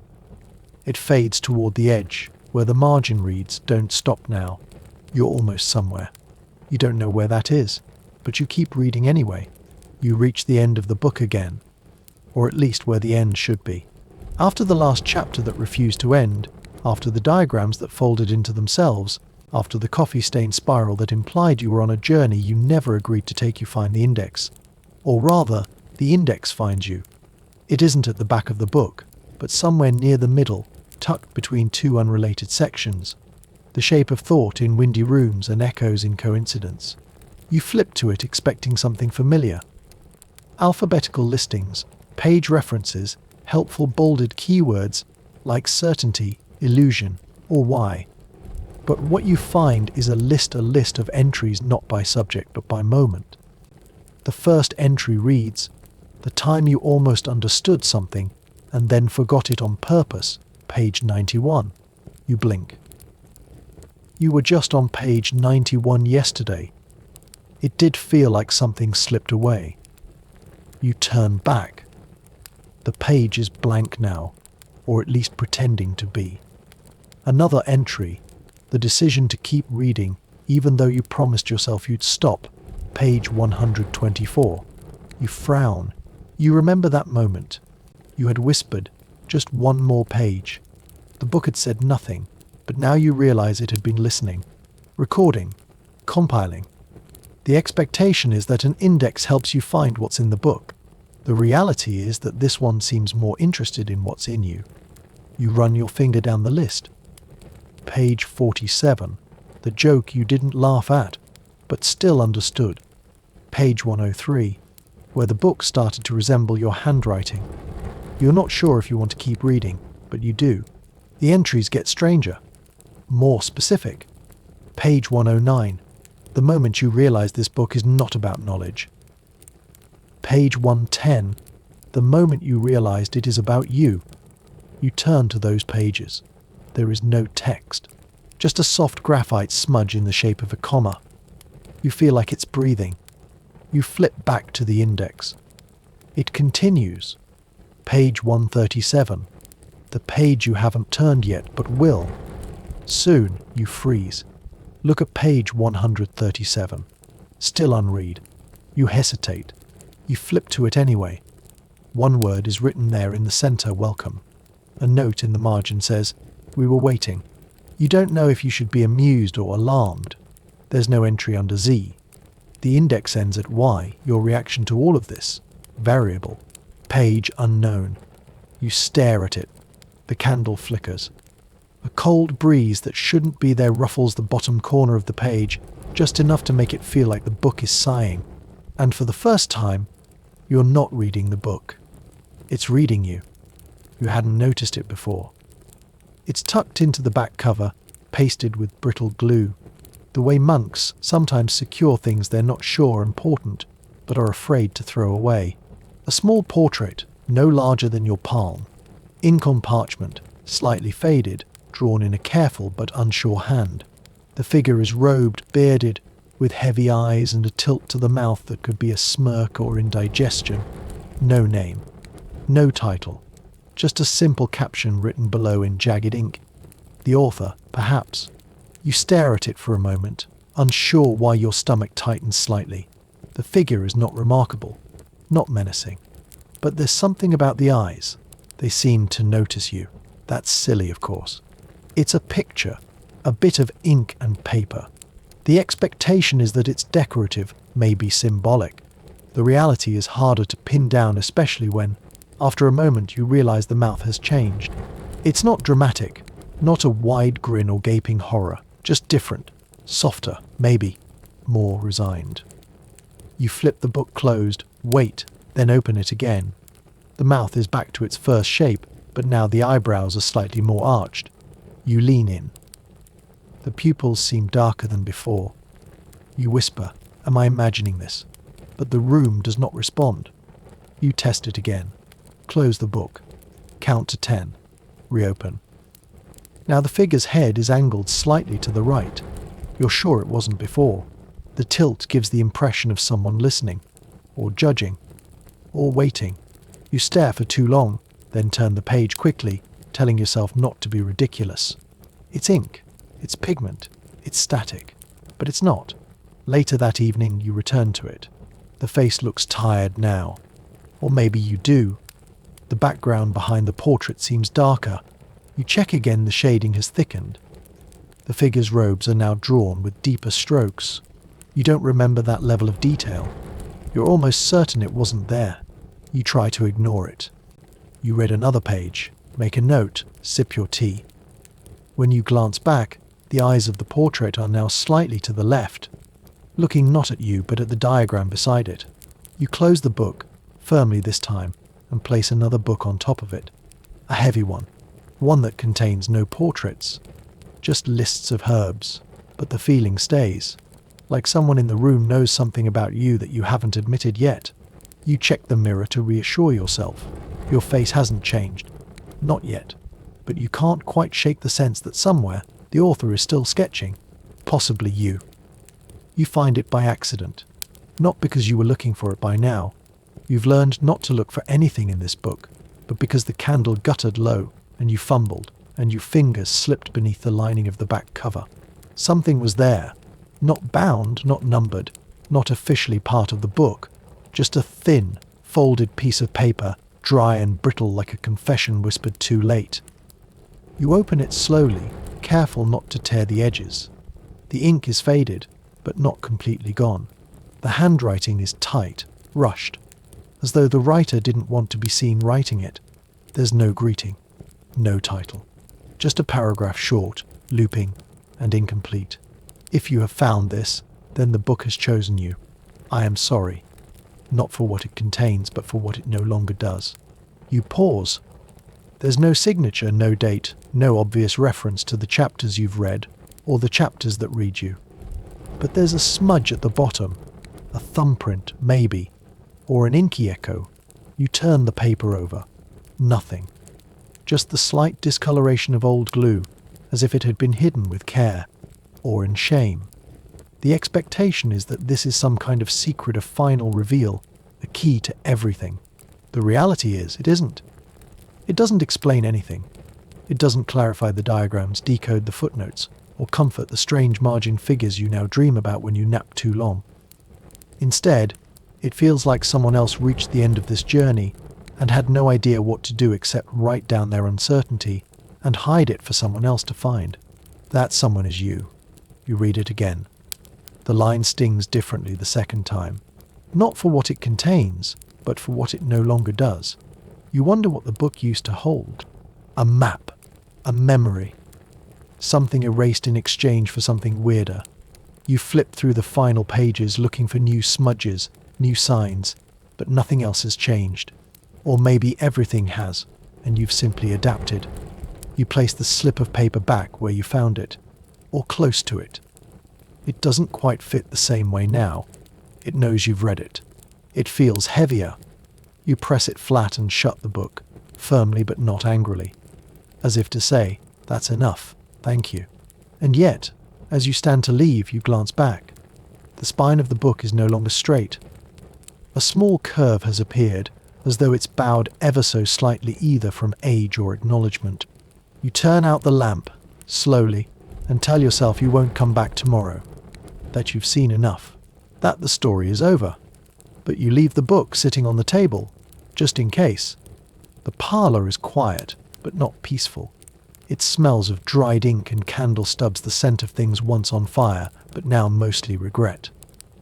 It fades toward the edge, where the margin reads, "Don't stop now." You're almost somewhere. You don't know where that is, but you keep reading anyway. You reach the end of the book again, or at least where the end should be. After the last chapter that refused to end, after the diagrams that folded into themselves, after the coffee stain spiral that implied you were on a journey you never agreed to take, you find the index. Or rather, the index finds you. It isn't at the back of the book, but somewhere near the middle, tucked between 2 unrelated sections. The shape of thought in windy rooms and echoes in coincidence. You flip to it expecting something familiar. Alphabetical listings, page references, helpful bolded keywords like certainty, illusion, or why. But what you find is a list of entries not by subject but by moment. The first entry reads, "The time you almost understood something and then forgot it on purpose," page 91. You blink. You were just on page 91 yesterday. It did feel like something slipped away. You turn back. The page is blank now, or at least pretending to be. Another entry, the decision to keep reading even though you promised yourself you'd stop, page 124. You frown. You remember that moment. You had whispered, just one more page. The book had said nothing, but now you realize it had been listening, recording, compiling. The expectation is that an index helps you find what's in the book. The reality is that this one seems more interested in what's in you. You run your finger down the list. Page 47, the joke you didn't laugh at, but still understood. Page 103, where the book started to resemble your handwriting. You're not sure if you want to keep reading, but you do. The entries get stranger, more specific. Page 109, the moment you realize this book is not about knowledge. Page 110, the moment you realized it is about you. You turn to those pages. There is no text, just a soft graphite smudge in the shape of a comma. You feel like it's breathing. You flip back to the index. It continues. Page 137, the page you haven't turned yet but will. Soon you freeze. Look at page 137. Still unread. You hesitate. You flip to it anyway. One word is written there in the center, welcome. A note in the margin says, we were waiting. You don't know if you should be amused or alarmed. There's no entry under Z. The index ends at Y, your reaction to all of this. Variable. Page unknown. You stare at it. The candle flickers. A cold breeze that shouldn't be there ruffles the bottom corner of the page, just enough to make it feel like the book is sighing. And for the first time, you're not reading the book. It's reading you. You hadn't noticed it before. It's tucked into the back cover, pasted with brittle glue, the way monks sometimes secure things they're not sure are important, but are afraid to throw away. A small portrait, no larger than your palm. Ink on parchment, slightly faded, drawn in a careful but unsure hand. The figure is robed, bearded, with heavy eyes and a tilt to the mouth that could be a smirk or indigestion. No name. No title. Just a simple caption written below in jagged ink. The author, perhaps. You stare at it for a moment, unsure why your stomach tightens slightly. The figure is not remarkable, not menacing. But there's something about the eyes. They seem to notice you. That's silly, of course. It's a picture, a bit of ink and paper. The expectation is that it's decorative, maybe symbolic. The reality is harder to pin down, especially when, after a moment, you realize the mouth has changed. It's not dramatic, not a wide grin or gaping horror, just different, softer, maybe more resigned. You flip the book closed, wait, then open it again. The mouth is back to its first shape, but now the eyebrows are slightly more arched. You lean in. The pupils seem darker than before. You whisper, am I imagining this? But the room does not respond. You test it again. Close the book. Count to 10. Reopen. Now the figure's head is angled slightly to the right. You're sure it wasn't before. The tilt gives the impression of someone listening, or judging, or waiting. You stare for too long, then turn the page quickly, telling yourself not to be ridiculous. It's ink. It's pigment. It's static. But it's not. Later that evening, you return to it. The face looks tired now. Or maybe you do. The background behind the portrait seems darker. You check again, the shading has thickened. The figure's robes are now drawn with deeper strokes. You don't remember that level of detail. You're almost certain it wasn't there. You try to ignore it. You read another page, make a note, sip your tea. When you glance back, the eyes of the portrait are now slightly to the left, looking not at you but at the diagram beside it. You close the book, firmly this time, and place another book on top of it. A heavy one that contains no portraits, just lists of herbs, but the feeling stays, like someone in the room knows something about you that you haven't admitted yet. You check the mirror to reassure yourself. Your face hasn't changed. Not yet. But you can't quite shake the sense that somewhere the author is still sketching. possibly you. You find it by accident, not because you were looking for it by now. You've learned not to look for anything in this book, but because the candle guttered low, and you fumbled, and your fingers slipped beneath the lining of the back cover. Something was there, not bound, not numbered, not officially part of the book, just a thin, folded piece of paper, dry and brittle like a confession whispered too late. You open it slowly, careful not to tear the edges. The ink is faded, but not completely gone. The handwriting is tight, rushed, as though the writer didn't want to be seen writing it. There's no greeting, no title, just a paragraph short, looping, and incomplete. If you have found this, then the book has chosen you. I am sorry, not for what it contains, but for what it no longer does. You pause. There's no signature, no date, no obvious reference to the chapters you've read, or the chapters that read you. But there's a smudge at the bottom, a thumbprint, maybe, or an inky echo. You turn the paper over. Nothing. Just the slight discoloration of old glue, as if it had been hidden with care, or in shame. The expectation is that this is some kind of secret of final reveal, a key to everything. The reality is, it isn't. It doesn't explain anything. It doesn't clarify the diagrams, decode the footnotes, or comfort the strange margin figures you now dream about when you nap too long. Instead, it feels like someone else reached the end of this journey and had no idea what to do except write down their uncertainty and hide it for someone else to find. That someone is you. You read it again. The line stings differently the second time. Not for what it contains, but for what it no longer does. You wonder what the book used to hold. A map. A memory. Something erased in exchange for something weirder. You flip through the final pages looking for new smudges, new signs, but nothing else has changed. Or maybe everything has, and you've simply adapted. You place the slip of paper back where you found it, or close to it. It doesn't quite fit the same way now. It knows you've read it. It feels heavier. You press it flat and shut the book, firmly but not angrily, as if to say, that's enough, thank you. And yet, as you stand to leave, you glance back. The spine of the book is no longer straight. A small curve has appeared, as though it's bowed ever so slightly either from age or acknowledgement. You turn out the lamp, slowly, and tell yourself you won't come back tomorrow, that you've seen enough, that the story is over. But you leave the book sitting on the table, just in case. The parlor is quiet, but not peaceful. It smells of dried ink and candle stubs, the scent of things once on fire, but now mostly regret.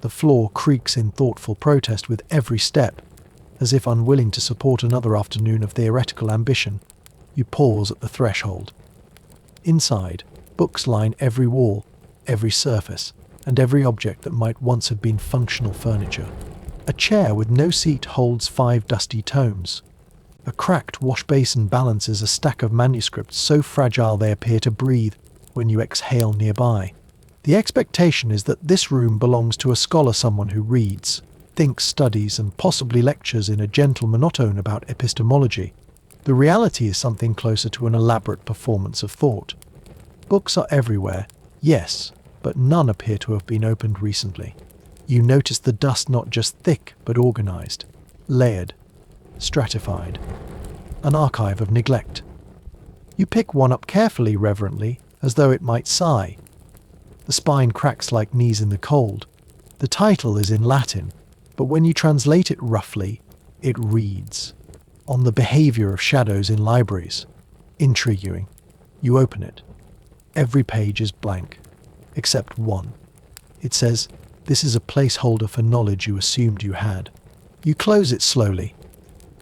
The floor creaks in thoughtful protest with every step, as if unwilling to support another afternoon of theoretical ambition. You pause at the threshold. Inside, books line every wall, every surface, and every object that might once have been functional furniture. A chair with no seat holds 5 dusty tomes. A cracked wash basin balances a stack of manuscripts so fragile they appear to breathe when you exhale nearby. The expectation is that this room belongs to a scholar, someone who reads, thinks, studies, and possibly lectures in a gentle monotone about epistemology. The reality is something closer to an elaborate performance of thought. Books are everywhere, yes, but none appear to have been opened recently. You notice the dust not just thick, but organized, layered, stratified. An archive of neglect. You pick one up carefully, reverently, as though it might sigh. The spine cracks like knees in the cold. The title is in Latin, but when you translate it roughly, it reads, On the Behavior of Shadows in Libraries. Intriguing. You open it. Every page is blank, except one. It says, This is a placeholder for knowledge you assumed you had. You close it slowly.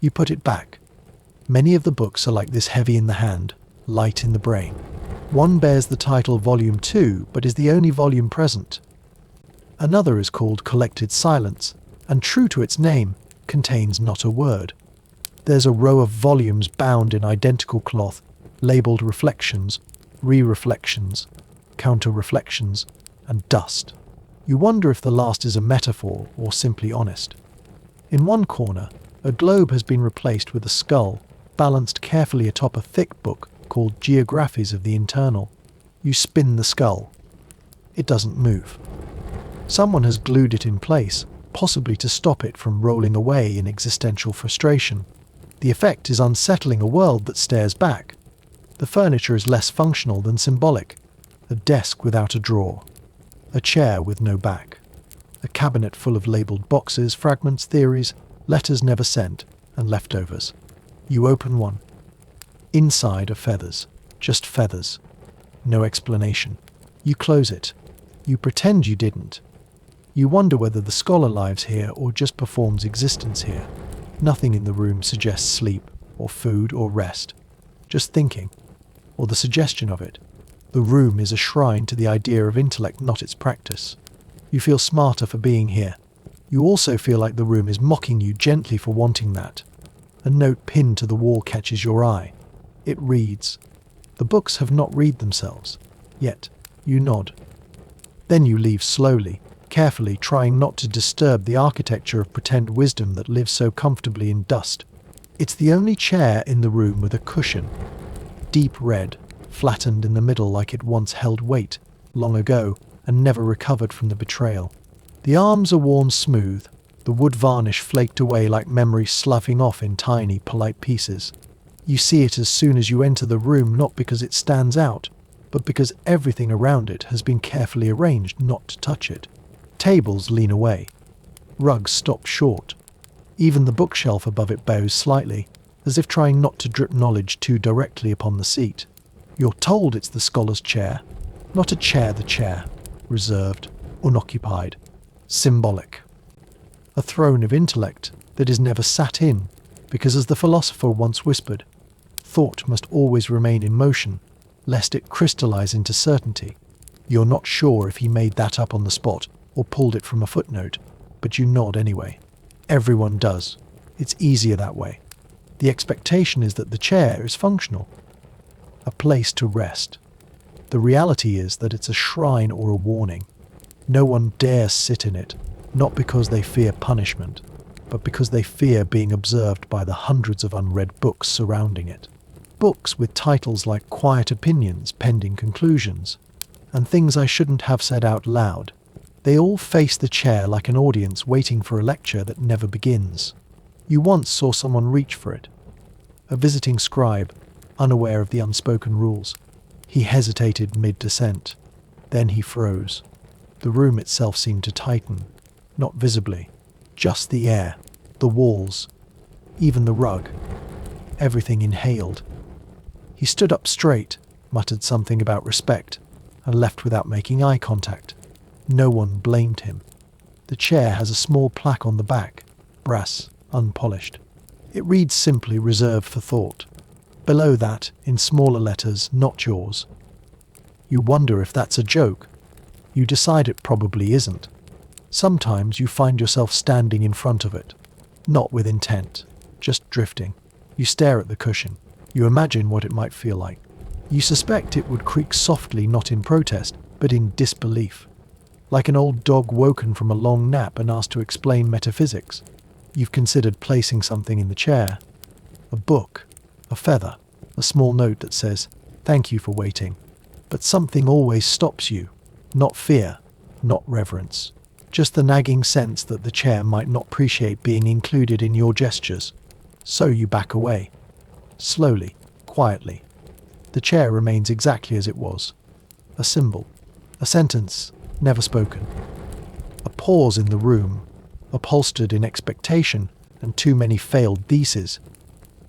You put it back. Many of the books are like this, heavy in the hand, light in the brain. One bears the title Volume 2, but is the only volume present. Another is called Collected Silence, and true to its name, contains not a word. There's a row of volumes bound in identical cloth, labelled Reflections, Re-Reflections, Counter-Reflections, and Dust. You wonder if the last is a metaphor or simply honest. In one corner, a globe has been replaced with a skull, balanced carefully atop a thick book called Geographies of the Internal. You spin the skull. It doesn't move. Someone has glued it in place, possibly to stop it from rolling away in existential frustration. The effect is unsettling a world that stares back. The furniture is less functional than symbolic. A desk without a drawer. A chair with no back. A cabinet full of labelled boxes, fragments, theories, letters never sent, and leftovers. You open one. Inside are feathers. Just feathers. No explanation. You close it. You pretend you didn't. You wonder whether the scholar lives here or just performs existence here. Nothing in the room suggests sleep, or food, or rest. Just thinking, or the suggestion of it. The room is a shrine to the idea of intellect, not its practice. You feel smarter for being here. You also feel like the room is mocking you gently for wanting that. A note pinned to the wall catches your eye. It reads, "The books have not read themselves." Yet, you nod. Then you leave slowly, carefully, trying not to disturb the architecture of pretend wisdom that lives so comfortably in dust. It's the only chair in the room with a cushion. Deep red, flattened in the middle like it once held weight, long ago, and never recovered from the betrayal. The arms are worn smooth, the wood varnish flaked away like memory sloughing off in tiny, polite pieces. You see it as soon as you enter the room, not because it stands out, but because everything around it has been carefully arranged not to touch it. Tables lean away. Rugs stop short. Even the bookshelf above it bows slightly, as if trying not to drip knowledge too directly upon the seat. You're told it's the scholar's chair, not a chair, the chair, reserved, unoccupied, symbolic. A throne of intellect that is never sat in, because as the philosopher once whispered, thought must always remain in motion, lest it crystallize into certainty. You're not sure if he made that up on the spot or pulled it from a footnote, but you nod anyway. Everyone does. It's easier that way. The expectation is that the chair is functional, a place to rest. The reality is that it's a shrine or a warning. No one dares sit in it, not because they fear punishment, but because they fear being observed by the hundreds of unread books surrounding it. Books with titles like Quiet Opinions, Pending Conclusions, and things I shouldn't have said out loud. They all face the chair like an audience waiting for a lecture that never begins. You once saw someone reach for it. A visiting scribe, unaware of the unspoken rules. He hesitated mid-descent. Then he froze. The room itself seemed to tighten, not visibly. Just the air, the walls, even the rug. Everything inhaled. He stood up straight, muttered something about respect, and left without making eye contact. No one blamed him. The chair has a small plaque on the back, brass, unpolished. It reads simply "Reserved for Thought." Below that, in smaller letters, "Not yours." You wonder if that's a joke. You decide it probably isn't. Sometimes you find yourself standing in front of it, not with intent, just drifting. You stare at the cushion. You imagine what it might feel like. You suspect it would creak softly, not in protest, but in disbelief. Like an old dog woken from a long nap and asked to explain metaphysics. You've considered placing something in the chair. A book, a feather, a small note that says, "Thank you for waiting." But something always stops you. Not fear, not reverence. Just the nagging sense that the chair might not appreciate being included in your gestures. So you back away. Slowly, quietly. The chair remains exactly as it was. A symbol. A sentence, never spoken. A pause in the room, upholstered in expectation and too many failed theses.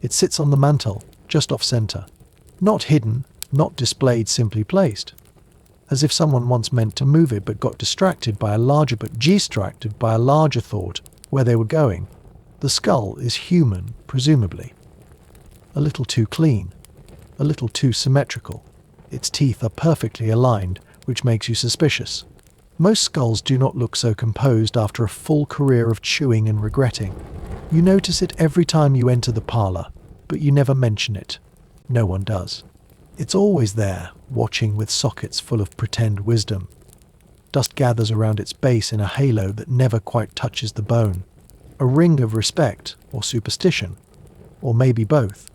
It sits on the mantel, just off-center. Not hidden, not displayed, simply placed. As if someone once meant to move it but got distracted by a larger thought where they were going. The skull is human, presumably. A little too clean, a little too symmetrical. Its teeth are perfectly aligned, which makes you suspicious. Most skulls do not look so composed after a full career of chewing and regretting. You notice it every time you enter the parlor, but you never mention it. No one does. It's always there, watching with sockets full of pretend wisdom. Dust gathers around its base in a halo that never quite touches the bone. A ring of respect or superstition, or maybe both.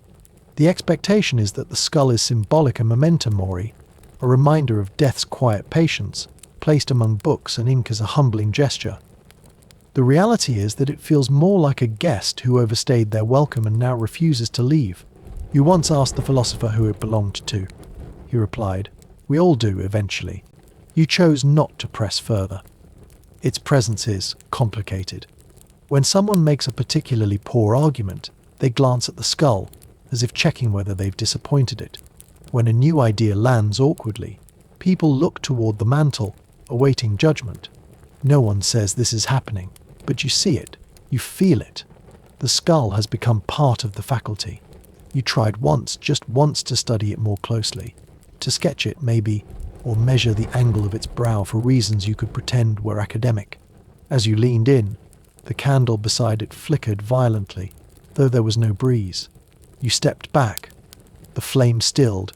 The expectation is that the skull is symbolic, a memento mori, a reminder of death's quiet patience, placed among books and ink as a humbling gesture. The reality is that it feels more like a guest who overstayed their welcome and now refuses to leave. You once asked the philosopher who it belonged to. He replied, "We all do, eventually." You chose not to press further. Its presence is complicated. When someone makes a particularly poor argument, they glance at the skull, as if checking whether they've disappointed it. When a new idea lands awkwardly, people look toward the mantle, awaiting judgment. No one says this is happening, but you see it, you feel it. The skull has become part of the faculty. You tried once, just once, to study it more closely, to sketch it maybe, or measure the angle of its brow for reasons you could pretend were academic. As you leaned in, the candle beside it flickered violently, though there was no breeze. You stepped back. The flame stilled.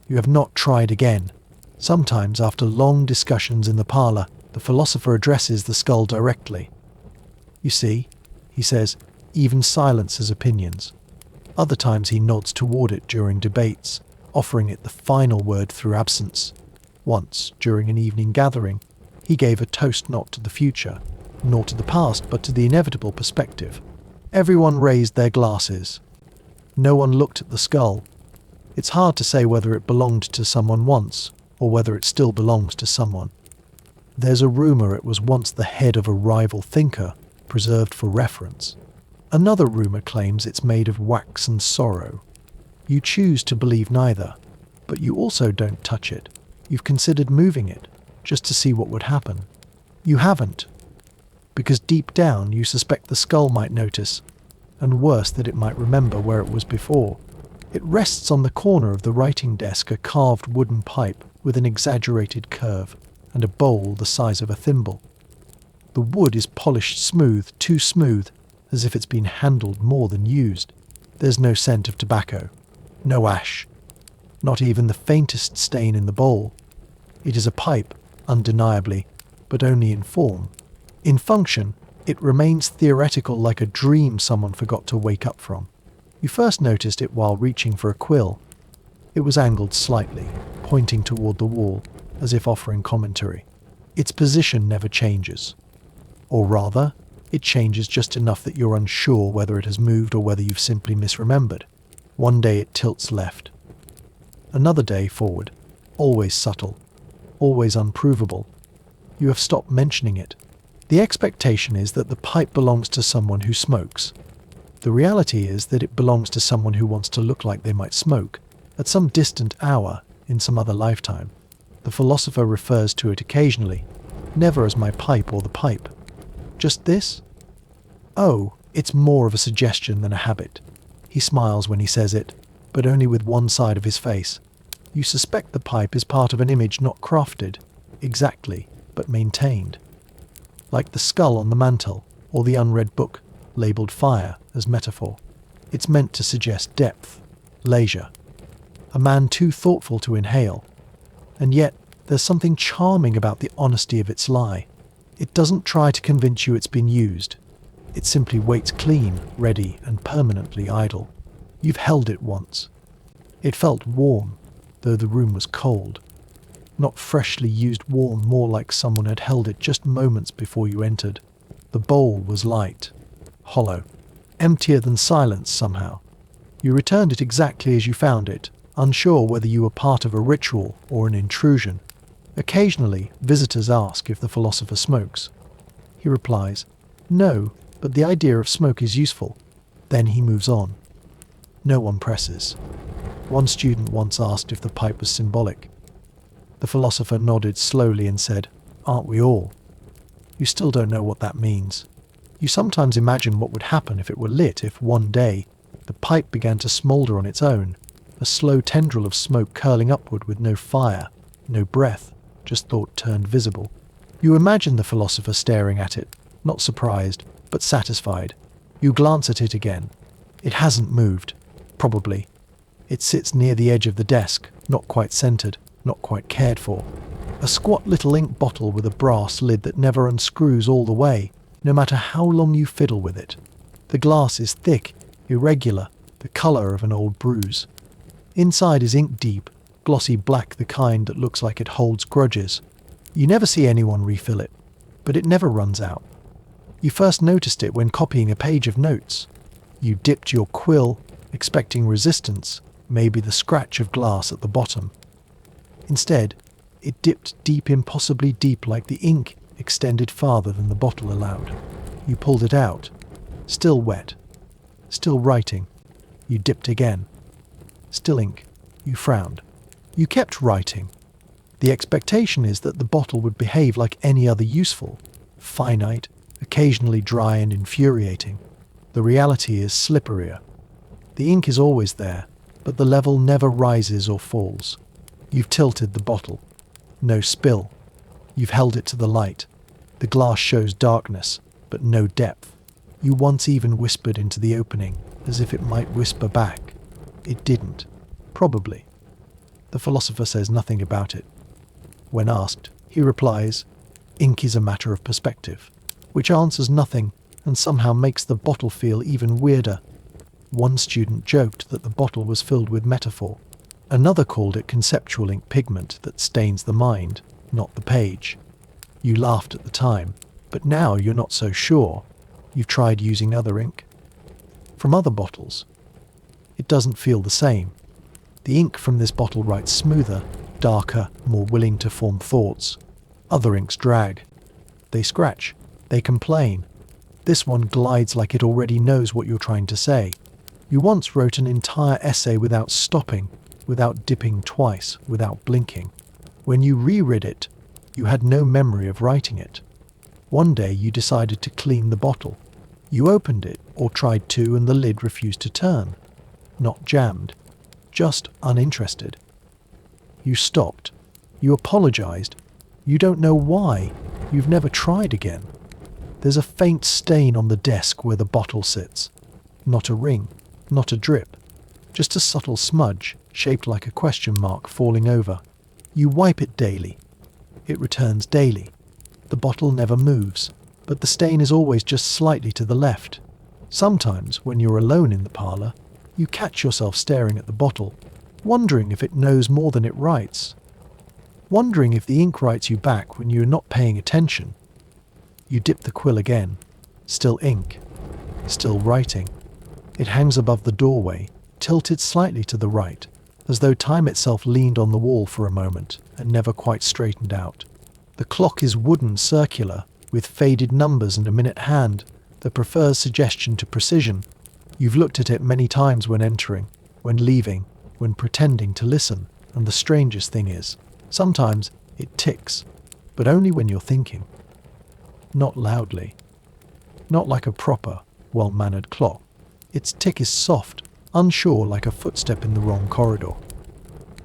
You have not tried again. Sometimes, after long discussions in the parlor, the philosopher addresses the skull directly. "You see," he says, "even silence has opinions." Other times he nods toward it during debates, offering it the final word through absence. Once, during an evening gathering, he gave a toast not to the future, nor to the past, but to the inevitable perspective. Everyone raised their glasses. No one looked at the skull. It's hard to say whether it belonged to someone once, or whether it still belongs to someone. There's a rumor it was once the head of a rival thinker, preserved for reference. Another rumor claims it's made of wax and sorrow. You choose to believe neither, but you also don't touch it. You've considered moving it, just to see what would happen. You haven't, because deep down you suspect the skull might notice, and worse, that it might remember where it was before. It rests on the corner of the writing desk, a carved wooden pipe with an exaggerated curve, and a bowl the size of a thimble. The wood is polished smooth, too smooth, as if it's been handled more than used. There's no scent of tobacco, no ash, not even the faintest stain in the bowl. It is a pipe, undeniably, but only in form. In function, it remains theoretical, like a dream someone forgot to wake up from. You first noticed it while reaching for a quill. It was angled slightly, pointing toward the wall, as if offering commentary. Its position never changes. Or rather, it changes just enough that you're unsure whether it has moved or whether you've simply misremembered. One day it tilts left. Another day forward, always subtle, always unprovable. You have stopped mentioning it. The expectation is that the pipe belongs to someone who smokes. The reality is that it belongs to someone who wants to look like they might smoke, at some distant hour, in some other lifetime. The philosopher refers to it occasionally, never as my pipe or the pipe. Just this? Oh, it's more of a suggestion than a habit. He smiles when he says it, but only with one side of his face. You suspect the pipe is part of an image not crafted, exactly, but maintained. Like the skull on the mantel, or the unread book, labelled fire as metaphor. It's meant to suggest depth, leisure. A man too thoughtful to inhale. And yet, there's something charming about the honesty of its lie. It doesn't try to convince you it's been used. It simply waits clean, ready, and permanently idle. You've held it once. It felt warm, though the room was cold. Not freshly used warm, more like someone had held it just moments before you entered. The bowl was light, hollow, emptier than silence somehow. You returned it exactly as you found it, unsure whether you were part of a ritual or an intrusion. Occasionally, visitors ask if the philosopher smokes. He replies, "No, but the idea of smoke is useful." Then he moves on. No one presses. One student once asked if the pipe was symbolic. The philosopher nodded slowly and said, "Aren't we all?" You still don't know what that means. You sometimes imagine what would happen if it were lit, if one day the pipe began to smoulder on its own, a slow tendril of smoke curling upward with no fire, no breath, just thought turned visible. You imagine the philosopher staring at it, not surprised, but satisfied. You glance at it again. It hasn't moved, probably. It sits near the edge of the desk, not quite centered, not quite cared for. A squat little ink bottle with a brass lid that never unscrews all the way, no matter how long you fiddle with it. The glass is thick, irregular, the color of an old bruise. Inside is ink deep, glossy black, the kind that looks like it holds grudges. You never see anyone refill it, but it never runs out. You first noticed it when copying a page of notes. You dipped your quill, expecting resistance, maybe the scratch of glass at the bottom. Instead, it dipped deep, impossibly deep, like the ink extended farther than the bottle allowed. You pulled it out, still wet, still writing. You dipped again, still ink. You frowned. You kept writing. The expectation is that the bottle would behave like any other useful, finite, occasionally dry and infuriating. The reality is slipperier. The ink is always there, but the level never rises or falls. You've tilted the bottle. No spill. You've held it to the light. The glass shows darkness, but no depth. You once even whispered into the opening, as if it might whisper back. It didn't. Probably. The philosopher says nothing about it. When asked, he replies, "Ink is a matter of perspective," which answers nothing and somehow makes the bottle feel even weirder. One student joked that the bottle was filled with metaphor. Another called it conceptual ink pigment that stains the mind, not the page. You laughed at the time, but now you're not so sure. You've tried using other ink from other bottles. It doesn't feel the same. The ink from this bottle writes smoother, darker, more willing to form thoughts. Other inks drag. They scratch. They complain. This one glides like it already knows what you're trying to say. You once wrote an entire essay without stopping, without dipping twice, without blinking. When you reread it, you had no memory of writing it. One day you decided to clean the bottle. You opened it, or tried to, and the lid refused to turn. Not jammed, just uninterested. You stopped. You apologized. You don't know why. You've never tried again. There's a faint stain on the desk where the bottle sits. Not a ring, not a drip, just a subtle smudge shaped like a question mark falling over. You wipe it daily. It returns daily. The bottle never moves, but the stain is always just slightly to the left. Sometimes, when you're alone in the parlor, you catch yourself staring at the bottle, wondering if it knows more than it writes. Wondering if the ink writes you back when you're not paying attention. You dip the quill again. Still ink. Still writing. It hangs above the doorway, tilted slightly to the right, as though time itself leaned on the wall for a moment and never quite straightened out. The clock is wooden, circular, with faded numbers and a minute hand that prefers suggestion to precision. You've looked at it many times when entering, when leaving, when pretending to listen, and the strangest thing is, sometimes it ticks, but only when you're thinking. Not loudly. Not like a proper, well-mannered clock. Its tick is soft, unsure, like a footstep in the wrong corridor.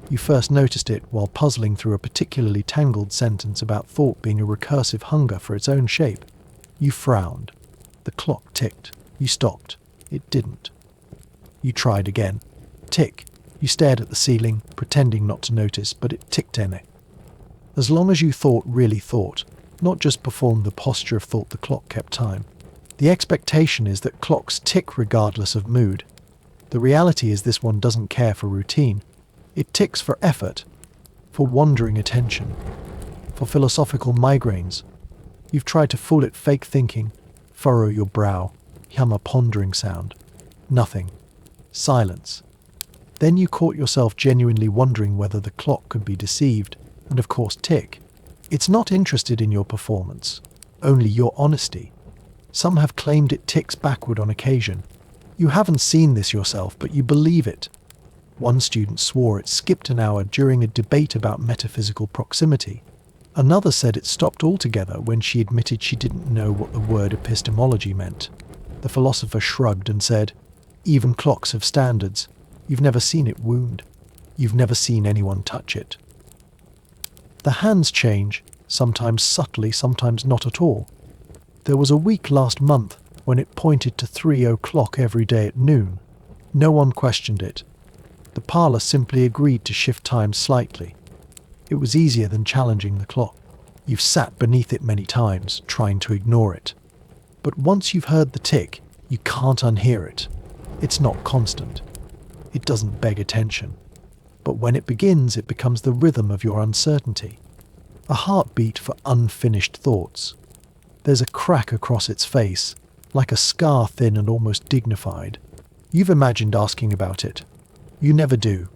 You first noticed it while puzzling through a particularly tangled sentence about thought being a recursive hunger for its own shape. You frowned. The clock ticked. You stopped. It didn't. You tried again. Tick. You stared at the ceiling, pretending not to notice, but it ticked in. As long as you thought, really thought, not just performed the posture of thought, the clock kept time. The expectation is that clocks tick regardless of mood. The reality is this one doesn't care for routine. It ticks for effort, for wandering attention, for philosophical migraines. You've tried to fool it, fake thinking, furrow your brow, hum a pondering sound. Nothing. Silence. Then you caught yourself genuinely wondering whether the clock could be deceived, and of course tick. It's not interested in your performance, only your honesty. Some have claimed it ticks backward on occasion. You haven't seen this yourself, but you believe it. One student swore it skipped an hour during a debate about metaphysical proximity. Another said it stopped altogether when she admitted she didn't know what the word epistemology meant. The philosopher shrugged and said, "Even clocks have standards. You've never seen it wound. You've never seen anyone touch it." The hands change, sometimes subtly, sometimes not at all. There was a week last month when it pointed to 3:00 every day at noon. No one questioned it. The parlor simply agreed to shift time slightly. It was easier than challenging the clock. You've sat beneath it many times, trying to ignore it. But once you've heard the tick, you can't unhear it. It's not constant. It doesn't beg attention. But when it begins, it becomes the rhythm of your uncertainty. a heartbeat for unfinished thoughts. There's a crack across its face, like a scar, thin and almost dignified. You've imagined asking about it. You never do.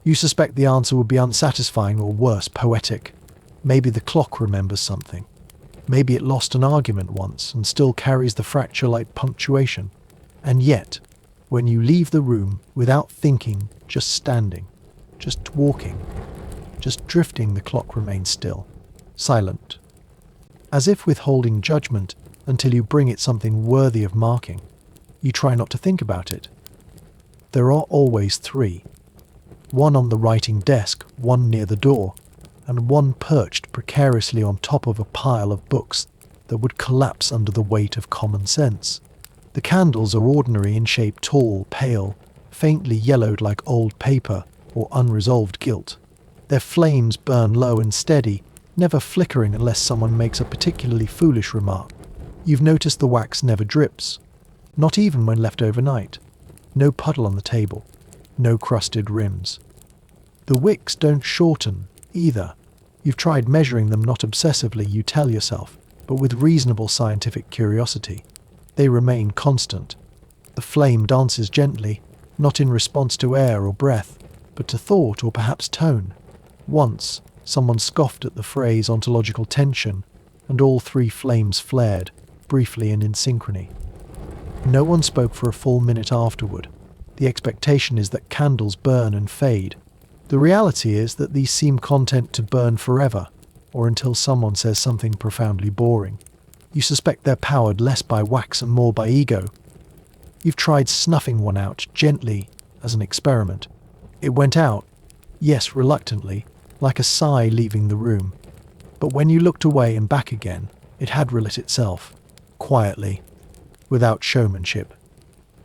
You suspect the answer would be unsatisfying or worse, poetic. Maybe the clock remembers something. Maybe it lost an argument once and still carries the fracture like punctuation. And yet, when you leave the room without thinking, just standing, just walking, just drifting, the clock remains still, silent, as if withholding judgment until you bring it something worthy of marking. You try not to think about it. There are always three. One on the writing desk, one near the door, and one perched precariously on top of a pile of books that would collapse under the weight of common sense. The candles are ordinary in shape, tall, pale, faintly yellowed like old paper or unresolved guilt. Their flames burn low and steady, never flickering unless someone makes a particularly foolish remark. You've noticed the wax never drips, not even when left overnight. No puddle on the table, no crusted rims. The wicks don't shorten, either. You've tried measuring them, not obsessively, you tell yourself, but with reasonable scientific curiosity. They remain constant. The flame dances gently, not in response to air or breath, but to thought or perhaps tone. Once, someone scoffed at the phrase ontological tension, and all three flames flared, briefly and in synchrony. No one spoke for a full minute afterward. The expectation is that candles burn and fade. The reality is that these seem content to burn forever, or until someone says something profoundly boring. You suspect they're powered less by wax and more by ego. You've tried snuffing one out gently as an experiment. It went out, yes, reluctantly, like a sigh leaving the room. But when you looked away and back again, it had relit itself, quietly, without showmanship,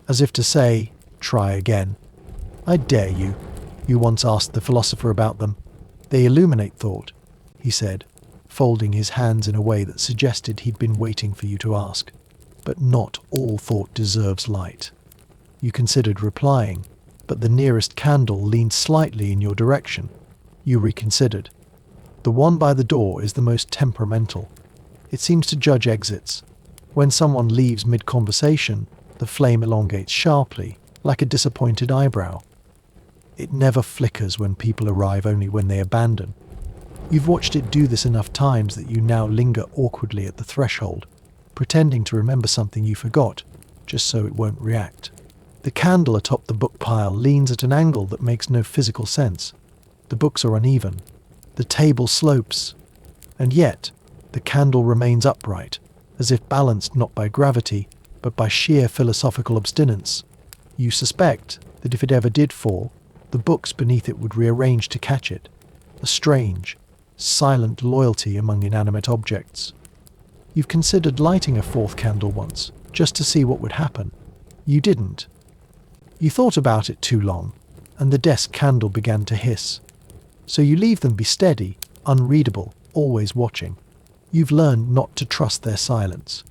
as if to say, try again. I dare you. You once asked the philosopher about them. They illuminate thought, he said, folding his hands in a way that suggested he'd been waiting for you to ask. But not all thought deserves light. You considered replying, but the nearest candle leaned slightly in your direction. You reconsidered. The one by the door is the most temperamental. It seems to judge exits. When someone leaves mid-conversation, the flame elongates sharply, like a disappointed eyebrow. It never flickers when people arrive, only when they abandon. You've watched it do this enough times that you now linger awkwardly at the threshold, pretending to remember something you forgot, just so it won't react. The candle atop the book pile leans at an angle that makes no physical sense. The books are uneven. The table slopes. And yet, the candle remains upright, as if balanced not by gravity, but by sheer philosophical abstinence. You suspect that if it ever did fall, the books beneath it would rearrange to catch it. A strange, silent loyalty among inanimate objects. You've considered lighting a fourth candle once, just to see what would happen. You didn't. You thought about it too long, and the desk candle began to hiss. So you leave them be steady, unreadable, always watching. You've learned not to trust their silence.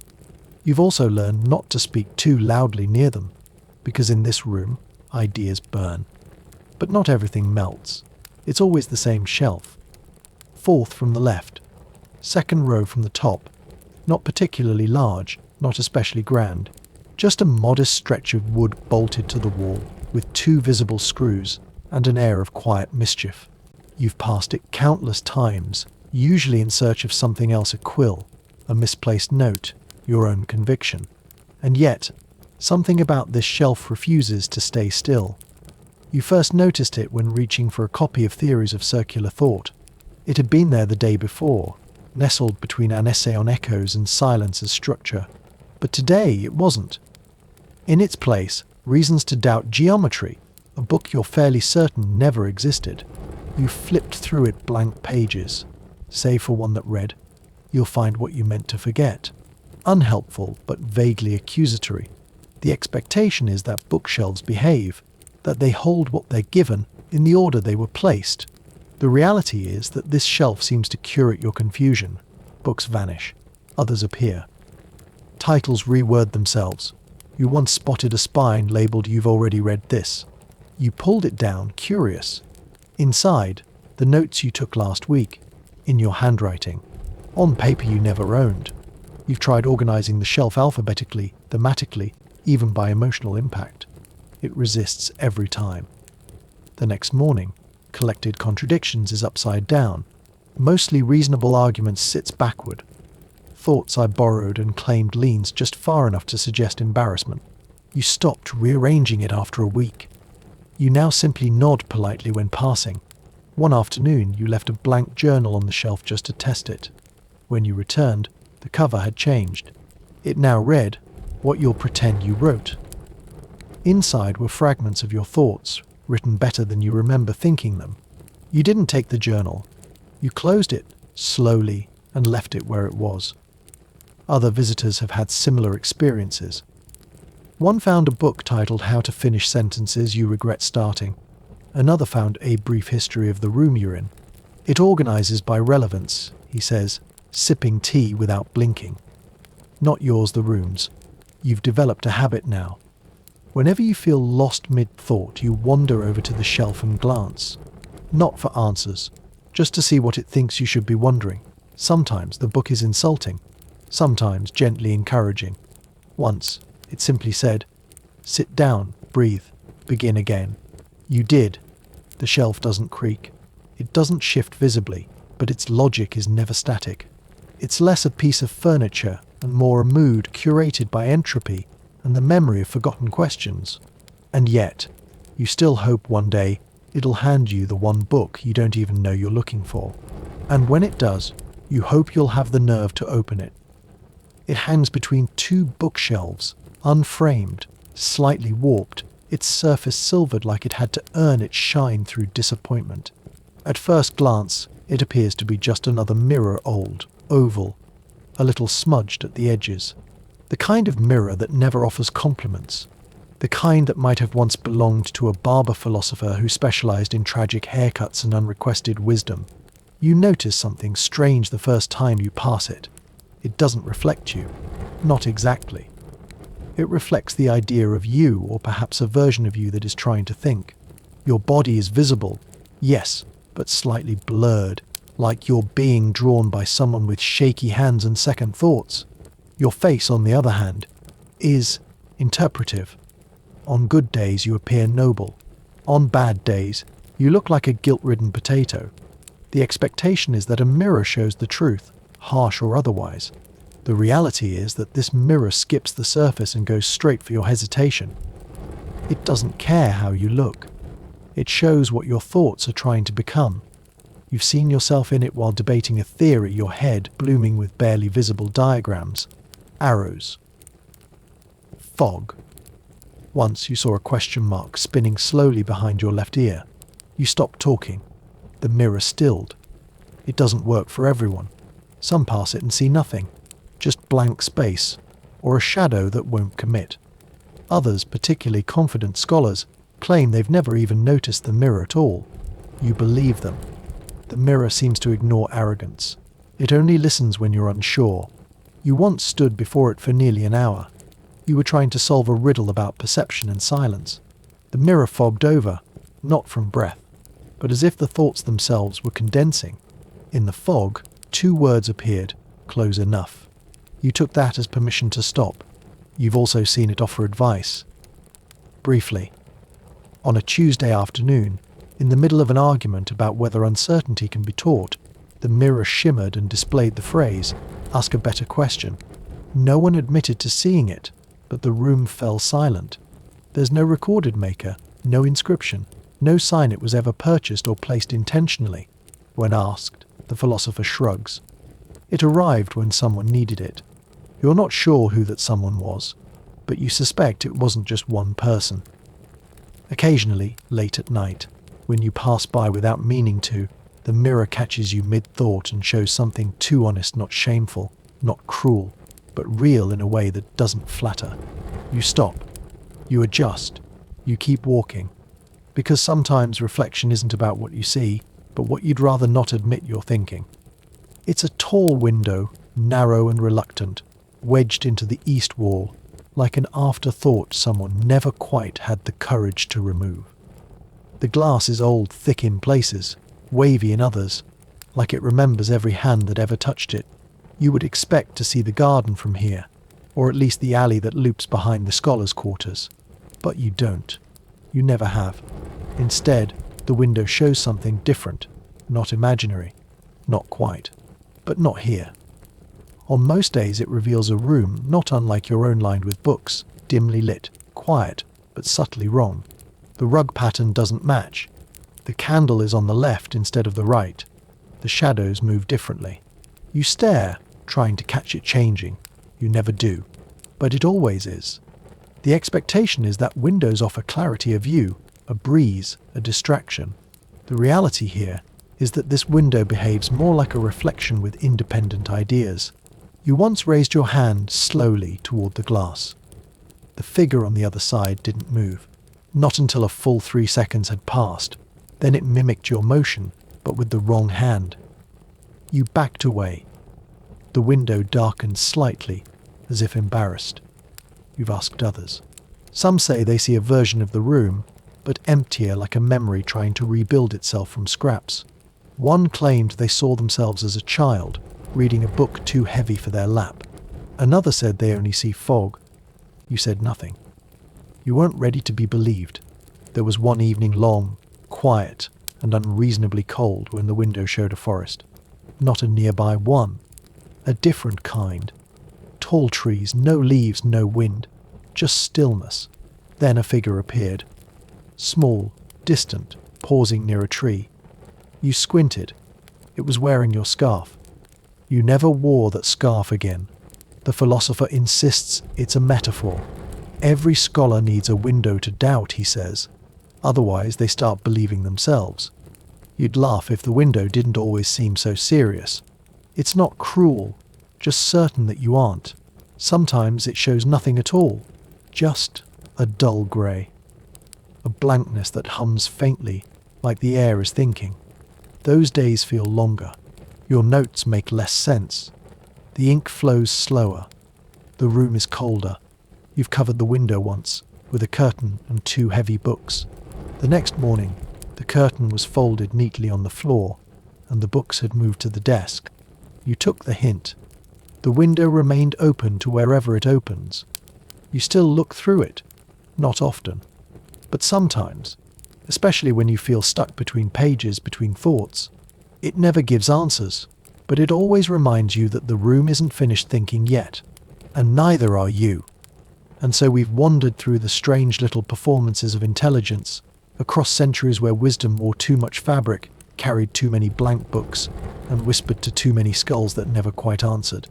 You've also learned not to speak too loudly near them, because in this room, ideas burn. But not everything melts. It's always the same shelf. Fourth from the left. Second row from the top. Not particularly large, not especially grand. Just a modest stretch of wood bolted to the wall, with two visible screws, and an air of quiet mischief. You've passed it countless times, usually in search of something else, a quill, a misplaced note, your own conviction. And yet, something about this shelf refuses to stay still. You first noticed it when reaching for a copy of Theories of Circular Thought. It had been there the day before, nestled between an essay on echoes and silence as structure. But today it wasn't. In its place, Reasons to Doubt Geometry, a book you're fairly certain never existed. You flipped through it blank pages, save for one that read, "You'll find what you meant to forget." Unhelpful, but vaguely accusatory. The expectation is that bookshelves behave, that they hold what they're given in the order they were placed. The reality is that this shelf seems to curate your confusion. Books vanish. Others appear. Titles reword themselves. You once spotted a spine labeled "You've already read this." You pulled it down, curious. Inside, the notes you took last week. in your handwriting, on paper you never owned. You've tried organizing the shelf alphabetically, thematically, even by emotional impact. It resists every time. The next morning, Collected Contradictions is upside down. Mostly reasonable arguments sits backward. Thoughts I borrowed and claimed leans just far enough to suggest embarrassment. You stopped rearranging it after a week. You now simply nod politely when passing. One afternoon, you left a blank journal on the shelf just to test it. When you returned, the cover had changed. It now read, "What you'll pretend you wrote." Inside were fragments of your thoughts, written better than you remember thinking them. You didn't take the journal. You closed it, slowly, and left it where it was. Other visitors have had similar experiences. One found a book titled How to Finish Sentences You Regret Starting. Another found A Brief History of the Room You're In. It organizes by relevance, he says, sipping tea without blinking. Not yours, the room's. You've developed a habit now. Whenever you feel lost mid-thought, you wander over to the shelf and glance. Not for answers, just to see what it thinks you should be wondering. Sometimes the book is insulting, sometimes gently encouraging. Once, it simply said, "Sit down, breathe, begin again." You did. The shelf doesn't creak. It doesn't shift visibly, but its logic is never static. It's less a piece of furniture and more a mood curated by entropy and the memory of forgotten questions. And yet, you still hope one day it'll hand you the one book you don't even know you're looking for. And when it does, you hope you'll have the nerve to open it. It hangs between two bookshelves, unframed, slightly warped, its surface silvered like it had to earn its shine through disappointment. At first glance, it appears to be just another mirror, old, oval, a little smudged at the edges. The kind of mirror that never offers compliments. The kind that might have once belonged to a barber philosopher who specialized in tragic haircuts and unrequested wisdom. You notice something strange the first time you pass it. It doesn't reflect you. Not exactly. It reflects the idea of you, or perhaps a version of you that is trying to think. Your body is visible, yes, but slightly blurred, like you're being drawn by someone with shaky hands and second thoughts. Your face, on the other hand, is interpretive. On good days you appear noble. On bad days, you look like a guilt-ridden potato. The expectation is that a mirror shows the truth, harsh or otherwise. The reality is that this mirror skips the surface and goes straight for your hesitation. It doesn't care how you look. It shows what your thoughts are trying to become. You've seen yourself in it while debating a theory, your head blooming with barely visible diagrams. Arrows. Fog. Once you saw a question mark spinning slowly behind your left ear. You stopped talking. The mirror stilled. It doesn't work for everyone. Some pass it and see nothing. Just blank space, or a shadow that won't commit. Others, particularly confident scholars, claim they've never even noticed the mirror at all. You believe them. The mirror seems to ignore arrogance. It only listens when you're unsure. You once stood before it for nearly an hour. You were trying to solve a riddle about perception and silence. The mirror fogged over, not from breath, but as if the thoughts themselves were condensing. In the fog, two words appeared, close enough. You took that as permission to stop. You've also seen it offer advice. Briefly. On a Tuesday afternoon, in the middle of an argument about whether uncertainty can be taught, the mirror shimmered and displayed the phrase, "Ask a better question." No one admitted to seeing it, but the room fell silent. There's no recorded maker, no inscription, no sign it was ever purchased or placed intentionally. When asked, the philosopher shrugs. It arrived when someone needed it. You're not sure who that someone was, but you suspect it wasn't just one person. Occasionally, late at night, when you pass by without meaning to, the mirror catches you mid-thought and shows something too honest, not shameful, not cruel, but real in a way that doesn't flatter. You stop. You adjust. You keep walking. Because sometimes reflection isn't about what you see, but what you'd rather not admit you're thinking. It's a tall window, narrow and reluctant, wedged into the east wall, like an afterthought someone never quite had the courage to remove. The glass is old, thick in places, wavy in others. like it remembers every hand that ever touched it. You would expect to see the garden from here, or at least the alley that loops behind the scholars' quarters. But you don't. You never have. Instead, the window shows something different, not imaginary. Not quite. But not here. On most days it reveals a room not unlike your own lined with books, dimly lit, quiet, but subtly wrong. The rug pattern doesn't match. The candle is on the left instead of the right. The shadows move differently. You stare, trying to catch it changing. You never do. But it always is. The expectation is that windows offer clarity of view, a breeze, a distraction. The reality here is that this window behaves more like a reflection with independent ideas. You once raised your hand slowly toward the glass. The figure on the other side didn't move. Not until a full 3 seconds had passed. Then it mimicked your motion, but with the wrong hand. You backed away. The window darkened slightly, as if embarrassed. You've asked others. Some say they see a version of the room, but emptier, like a memory trying to rebuild itself from scraps. One claimed they saw themselves as a child, reading a book too heavy for their lap. Another said they only see fog. You said nothing. You weren't ready to be believed. There was one evening long, quiet, and unreasonably cold when the window showed a forest. Not a nearby one. A different kind. Tall trees, no leaves, no wind. Just stillness. Then a figure appeared. Small, distant, pausing near a tree. You squinted. It was wearing your scarf. You never wore that scarf again. The philosopher insists it's a metaphor. Every scholar needs a window to doubt, he says. Otherwise, they start believing themselves. You'd laugh if the window didn't always seem so serious. It's not cruel, just certain that you aren't. Sometimes it shows nothing at all, just a dull grey. A blankness that hums faintly, like the air is thinking. Those days feel longer. Your notes make less sense. The ink flows slower. The room is colder. You've covered the window once, with a curtain and 2 heavy books. The next morning, the curtain was folded neatly on the floor, and the books had moved to the desk. You took the hint. The window remained open to wherever it opens. You still look through it. Not often. But sometimes, especially when you feel stuck between pages, between thoughts. It never gives answers, but it always reminds you that the room isn't finished thinking yet, and neither are you. And so we've wandered through the strange little performances of intelligence, across centuries where wisdom wore too much fabric, carried too many blank books, and whispered to too many skulls that never quite answered.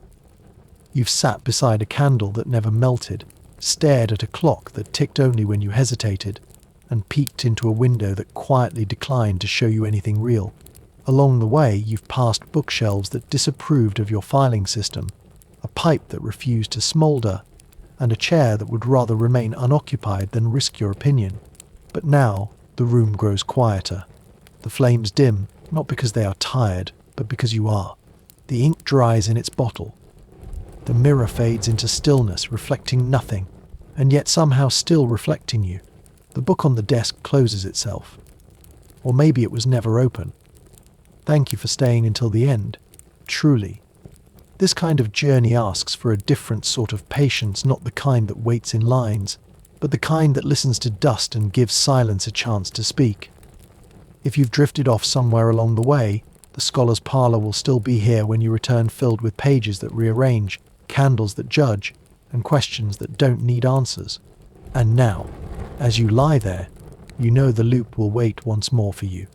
You've sat beside a candle that never melted, stared at a clock that ticked only when you hesitated, and peeked into a window that quietly declined to show you anything real. Along the way, you've passed bookshelves that disapproved of your filing system, a pipe that refused to smoulder, and a chair that would rather remain unoccupied than risk your opinion. But now, the room grows quieter. The flames dim, not because they are tired, but because you are. The ink dries in its bottle. The mirror fades into stillness, reflecting nothing, and yet somehow still reflecting you. The book on the desk closes itself. Or maybe it was never open. Thank you for staying until the end. Truly. This kind of journey asks for a different sort of patience, not the kind that waits in lines, but the kind that listens to dust and gives silence a chance to speak. If you've drifted off somewhere along the way, the scholar's parlor will still be here when you return, filled with pages that rearrange, candles that judge, and questions that don't need answers. And now, as you lie there, you know the loop will wait once more for you.